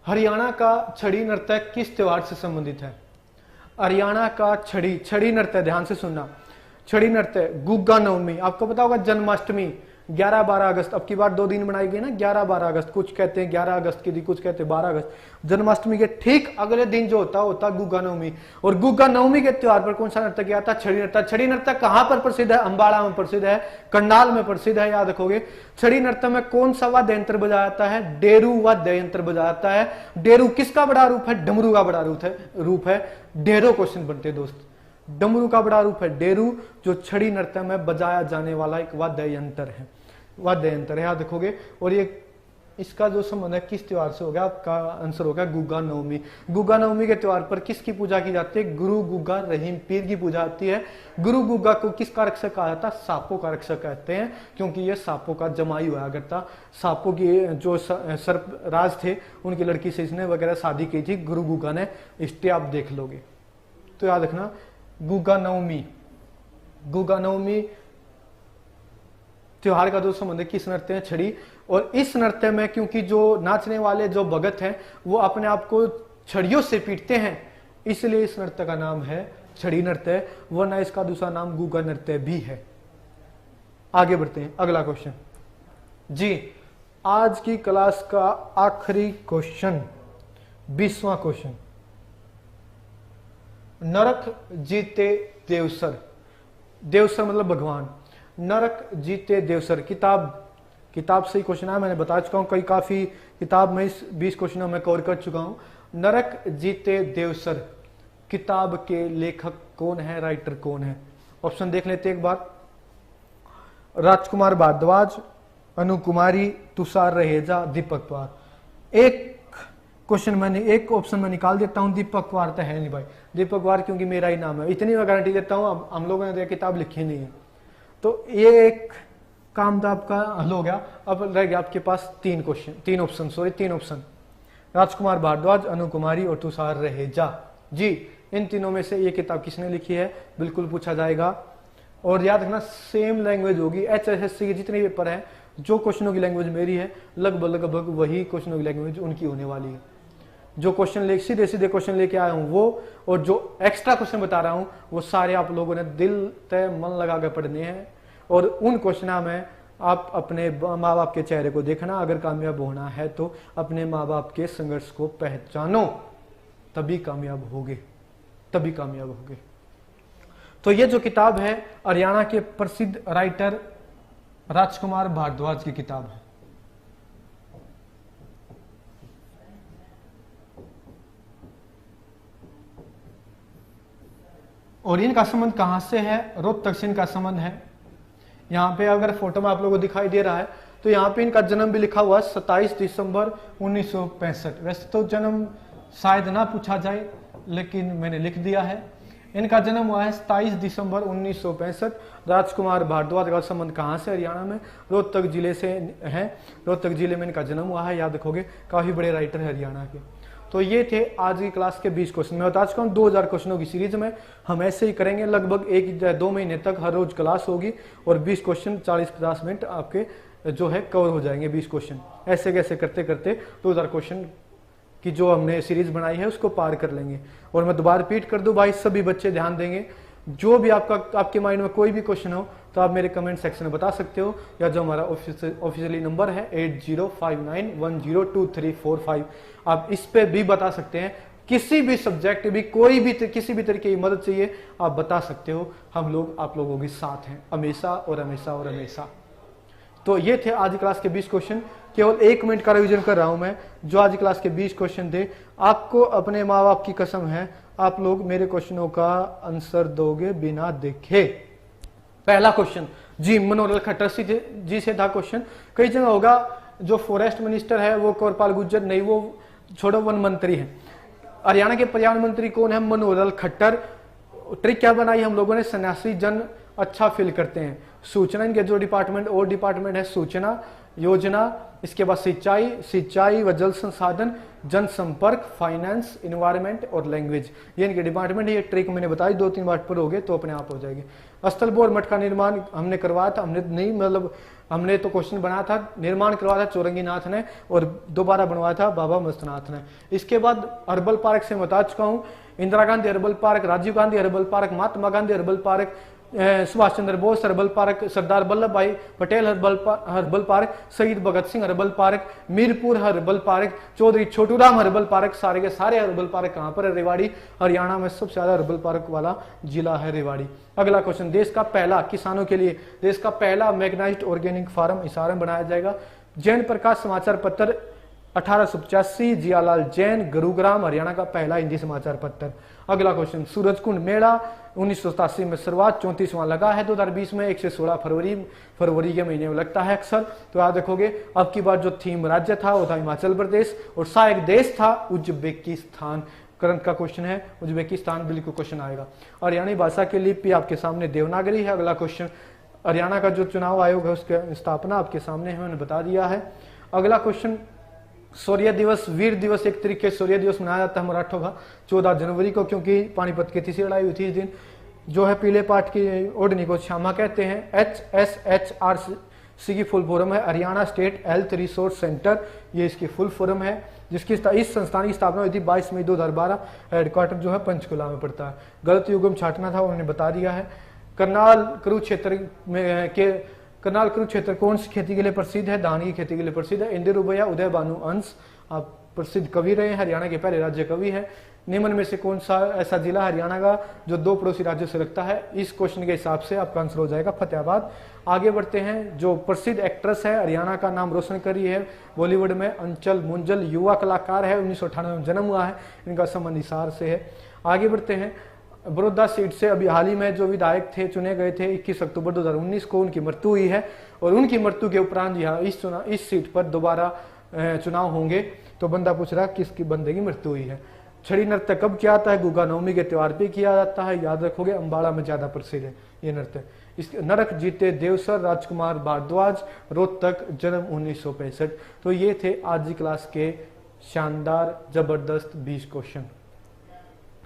Speaker 1: हरियाणा का छड़ी नृत्य किस त्योहार से संबंधित है? हरियाणा का छड़ी नृत्य, ध्यान से सुनना, छड़ी नृत्य गुग्गा नवमी, आपको पता होगा जन्माष्टमी 11-12 अगस्त, अब की बार 2 दिन बनाई गई ना, 11-12 अगस्त, कुछ कहते हैं 11 अगस्त की, कुछ कहते हैं 12 अगस्त। जन्माष्टमी के ठीक अगले दिन जो होता गुग्गा नवमी। और गुग्गा नवमी के त्योहार पर कौन सा नृत्य किया था? छड़ी नृत्य। छड़ी नृत्य कहां पर प्रसिद्ध है? अंबाला में प्रसिद्ध है, करनाल में प्रसिद्ध है, याद रखोगे। छड़ी नृत्य में कौन सा वाद्य यंत्र बजाया जाता है? डेरू वाद्य यंत्र बजाया जाता है। डेरू किसका बड़ा रूप है? डमरू का बड़ा रूप है। ढेरों क्वेश्चन बनते दोस्त, डमरू का बड़ा रूप है डेरू, जो छड़ी नृत्य में बजाया जाने वाला एक वाद्य यंत्र है, याद रखोगे। और ये इसका जो संबंध है किस त्योहार से होगा? आपका आंसर होगा गुग्गा नवमी। गुग्गा नवमी के त्योहार पर किसकी पूजा की जाती है? गुरु गुग्गा रहीम पीर की पूजा आती है। गुरु गुग्गा को किसका रक्षक कहा जाता है? सांपों का रक्षक कहते हैं, क्योंकि ये सांपों का जमाई हुआ करता। सांपों की जो सर्प राज थे उनकी लड़की से इसने वगैरह शादी की थी गुरु गुग्गा ने, इसलिए आप देख लोगे। तो याद रखना गुग्गा नवमी त्योहार का जो संबंध है किस नृत्य है? छड़ी। और इस नृत्य में क्योंकि जो नाचने वाले जो भगत हैं वो अपने आप को छड़ियों से पीटते हैं, इसलिए इस नृत्य का नाम है छड़ी नृत्य, वरना इसका दूसरा नाम गुग्गा नृत्य भी है। आगे बढ़ते हैं, अगला क्वेश्चन जी, आज की क्लास का आखिरी क्वेश्चन, 20वां क्वेश्चन। नरक जीते देवसर, देवसर मतलब भगवान, नरक जीते देवसर किताब से ही क्वेश्चन है, मैंने बता चुका हूं, कई काफी किताब में इस 20 क्वेश्चनों में कवर कर चुका हूं। नरक जीते देवसर किताब के लेखक कौन है, राइटर कौन है? ऑप्शन देख लेते एक बार। राजकुमार भारद्वाज, अनु कुमारी, तुषार रहेजा, दीपक पवार। एक ऑप्शन में निकाल देता हूं, दीपक पवार तो है नहीं भाई, दीपक पवार क्योंकि मेरा ही नाम है, इतनी मैं गारंटी देता हूं। हम लोगों ने किताब लिखी नहीं है, तो ये एक काम तो आपका हल हो गया। अब रह गया आपके पास 3 ऑप्शन, राजकुमार भारद्वाज, अनु कुमारी और तुषार रहेजा। जी, इन तीनों में से ये किताब किसने लिखी है? बिल्कुल पूछा जाएगा। और याद रखना सेम लैंग्वेज होगी, HSSC के जितने पेपर हैं, जो क्वेश्चनों की लैंग्वेज मेरी है लगभग वही क्वेश्चनों की लैंग्वेज उनकी होने वाली है। जो क्वेश्चन सीधे क्वेश्चन लेके आया हूं वो, और जो एक्स्ट्रा क्वेश्चन बता रहा हूं वो सारे आप लोगों ने दिल तय मन लगा कर पढ़ने हैं। और उन क्वेश्चन में आप अपने माँ बाप के चेहरे को देखना, अगर कामयाब होना है तो अपने माँ बाप के संघर्ष को पहचानो, तभी कामयाब होगे। तो ये जो किताब है हरियाणा के प्रसिद्ध राइटर राजकुमार भारद्वाज की किताब है। और इनका संबंध कहां से है? रोहतक से इनका संबंध है। यहाँ पे अगर फोटो में आप लोगों को दिखाई दे रहा है तो यहाँ पे इनका जन्म भी लिखा हुआ है 27 दिसंबर 1965। वैसे तो जन्म शायद ना पूछा जाए, लेकिन मैंने लिख दिया है। इनका जन्म हुआ है 27 दिसंबर 1965। राजकुमार भारद्वाज का संबंध कहाँ से? हरियाणा में रोहतक जिले से है। रोहतक जिले में इनका जन्म हुआ है, याद रखोगे। काफी बड़े राइटर है हरियाणा के। तो ये थे आज की क्लास के 20 क्वेश्चन। मैं बता चुका हूँ 2000 क्वेश्चनों की सीरीज में हम ऐसे ही करेंगे, लगभग 1 या 2 महीने तक हर रोज क्लास होगी और 20 क्वेश्चन 40-50 मिनट आपके जो है कवर हो जाएंगे। 20 क्वेश्चन ऐसे कैसे करते करते 2000 क्वेश्चन की जो हमने सीरीज बनाई है उसको पार कर लेंगे। और मैं दोबारा रिपीट कर दूं भाई, सभी बच्चे ध्यान देंगे, जो भी आपके माइंड में कोई भी क्वेश्चन हो तो आप मेरे कमेंट सेक्शन में बता सकते हो, या जो हमारा ऑफिशियली नंबर है 8059102345, आप इस पे भी बता सकते हैं। किसी भी सब्जेक्ट भी किसी भी तरीके की मदद चाहिए आप बता सकते हो। हम लोग आप लोगों के साथ हैं हमेशा और हमेशा और हमेशा। तो ये थे आज की क्लास के 20 क्वेश्चन। केवल 1 मिनट का रिवीजन कर रहा हूं मैं। जो आज की क्लास के 20 क्वेश्चन थे, आपको अपने माँ बाप की कसम है आप लोग मेरे क्वेश्चनों का आंसर दोगे बिना देखे। पहला क्वेश्चन जी मनोहर खट्टर जी से था क्वेश्चन। कई जगह होगा जो फॉरेस्ट मिनिस्टर है वो कौरपाल गुर्जर, नहीं, वो छोड़ो, वन मंत्री है। हरियाणा के पर्यावरण मंत्री कौन है? मनोहर खट्टर। ट्रिक क्या बनाई हम लोगों ने? सन्यासी जन अच्छा फील करते हैं। सूचना, इनके जो डिपार्टमेंट है सूचना, योजना, इसके बाद सिंचाई व जल संसाधन, जनसंपर्क, फाइनेंस, इन्वायरमेंट और लैंग्वेज, ये इनके डिपार्टमेंट। ये ट्रिक मैंने बताई, 2-3 बार पढ़ोगे तो अपने आप हो जाएगी। स्थल बोर मठ का निर्माण हमने करवाया था, हमने नहीं मतलब हमने तो क्वेश्चन बनाया था, निर्माण करवाया था चौरंगीनाथ ने और दोबारा बनवाया था बाबा मस्तनाथ ने। इसके बाद हर्बल पार्क से बता चुका हूं, Indira Gandhi herbal park, Rajiv Gandhi herbal park, Mahatma Gandhi herbal park, Subhash Chandra Bose herbal park, Sardar Vallabh Bhai Patel herbal park, Shaheed Bhagat Singh herbal park, Mirpur herbal park, Chaudhary Chhotu Ram herbal park, सारे के सारे हर्बल पार्क कहां पर है? रेवाड़ी। हरियाणा में सबसे ज्यादा हर्बल पार्क वाला जिला है रेवाड़ी। अगला क्वेश्चन, देश का पहला किसानों के लिए देश का पहला मैग्नाइज्ड ऑर्गेनिक फार्म हिसार में बनाया जाएगा। जैन प्रकाश समाचार पत्र 1885, जियालाल जैन, गुरुग्राम हरियाणा का पहला हिंदी समाचार पत्र। अगला क्वेश्चन, सूरजकुंड मेला 1987 में शुरुआत, 34वां लगा है 2020 में, 1 से 16 फरवरी के महीने में लगता है अक्सर। तो याद रखोगे, अब की बार जो थीम राज्य था वो था हिमाचल प्रदेश और सहायक देश था उज्बेकिस्तान। करंट का क्वेश्चन है उज्बेकिस्तान, बिल्कुल क्वेश्चन आएगा। हरियाणी भाषा की लिपि आपके सामने देवनागरी है। अगला क्वेश्चन, हरियाणा का जो चुनाव आयोग है उसकी स्थापना आपके सामने है, मैंने बता दिया है। अगला क्वेश्चन, शौर्य दिवस, वीर दिवस, एक तरीके से शौर्य दिवस मनाया जाता है मराठों का 14 जनवरी को, क्योंकि पानीपत की तीसरी लड़ाई हुई थी इस दिन। जो है पीले पाट की ओढ़नी को श्यामा कहते हैं। HSHRC की फुल फॉर्म है Haryana state health resource centre, ये इसकी फुल फॉर्म है, जिसकी इस संस्थान की स्थापना हुई थी 22 मई 2012। हेडक्वार्टर जो है पंचकुला में पड़ता है। गलत युगम छाटना था, उन्होंने बता दिया है। करनाल कुरुक्षेत्र कौन सी खेती के लिए प्रसिद्ध है? धान की खेती के लिए प्रसिद्ध है। इंदिरा रुबैया, उदय भानु अंश आप प्रसिद्ध कवि रहे हैं, हरियाणा के पहले राज्य कवि है। निम्न में से कौन सा ऐसा जिला हरियाणा का जो 2 पड़ोसी राज्यों से लगता है? इस क्वेश्चन के हिसाब से आपका आंसर हो जाएगा फतेहाबाद। आगे बढ़ते हैं, जो प्रसिद्ध एक्ट्रेस है हरियाणा का नाम रोशन करी है बॉलीवुड में, अंचल मुंजल, युवा कलाकार है, 1998 में जन्म हुआ है, इनका संबंध हिसार से है। आगे बढ़ते हैं, बड़ौदा सीट से अभी हाल ही में जो विधायक थे चुने गए थे 21 अक्टूबर 2019 को उनकी मृत्यु हुई है और उनकी मृत्यु के उपरांत यहाँ इस सीट पर दोबारा चुनाव होंगे। तो बंदा पूछ रहा किसकी बंदे की मृत्यु हुई है। छड़ी नृत्य कब किया जाता है? गुगा नवमी के त्योहार पे किया जाता है, याद रखोगे, अम्बाड़ा में ज्यादा प्रसिद्ध है ये नृत्य। इसके नरक जीते देवसर, राजकुमार भारद्वाज, रोहतक, जन्म 1965। तो ये थे आज की क्लास के शानदार जबरदस्त 20 क्वेश्चन।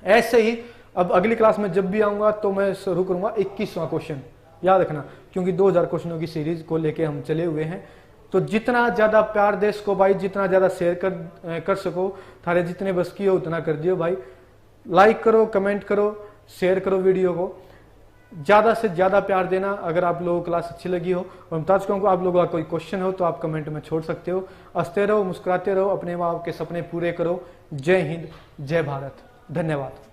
Speaker 1: ऐसे ही अब अगली क्लास में जब भी आऊंगा तो मैं शुरू करूंगा 21वां क्वेश्चन, याद रखना, क्योंकि 2000 क्वेश्चनों की सीरीज को लेके हम चले हुए हैं। तो जितना ज्यादा प्यार दे इसको भाई, जितना ज्यादा शेयर कर सको, थारे जितने बस की हो उतना कर दियो भाई। लाइक करो, कमेंट करो, शेयर करो वीडियो को, ज्यादा से ज्यादा प्यार देना अगर आप लोगों को क्लास अच्छी लगी हो। और बता चुका हूं आप लोगों का कोई क्वेश्चन हो तो आप कमेंट में छोड़ सकते हो। हंसते रहो, मुस्कुराते रहो, अपने माँ बाप के सपने पूरे करो। जय हिंद, जय भारत, धन्यवाद।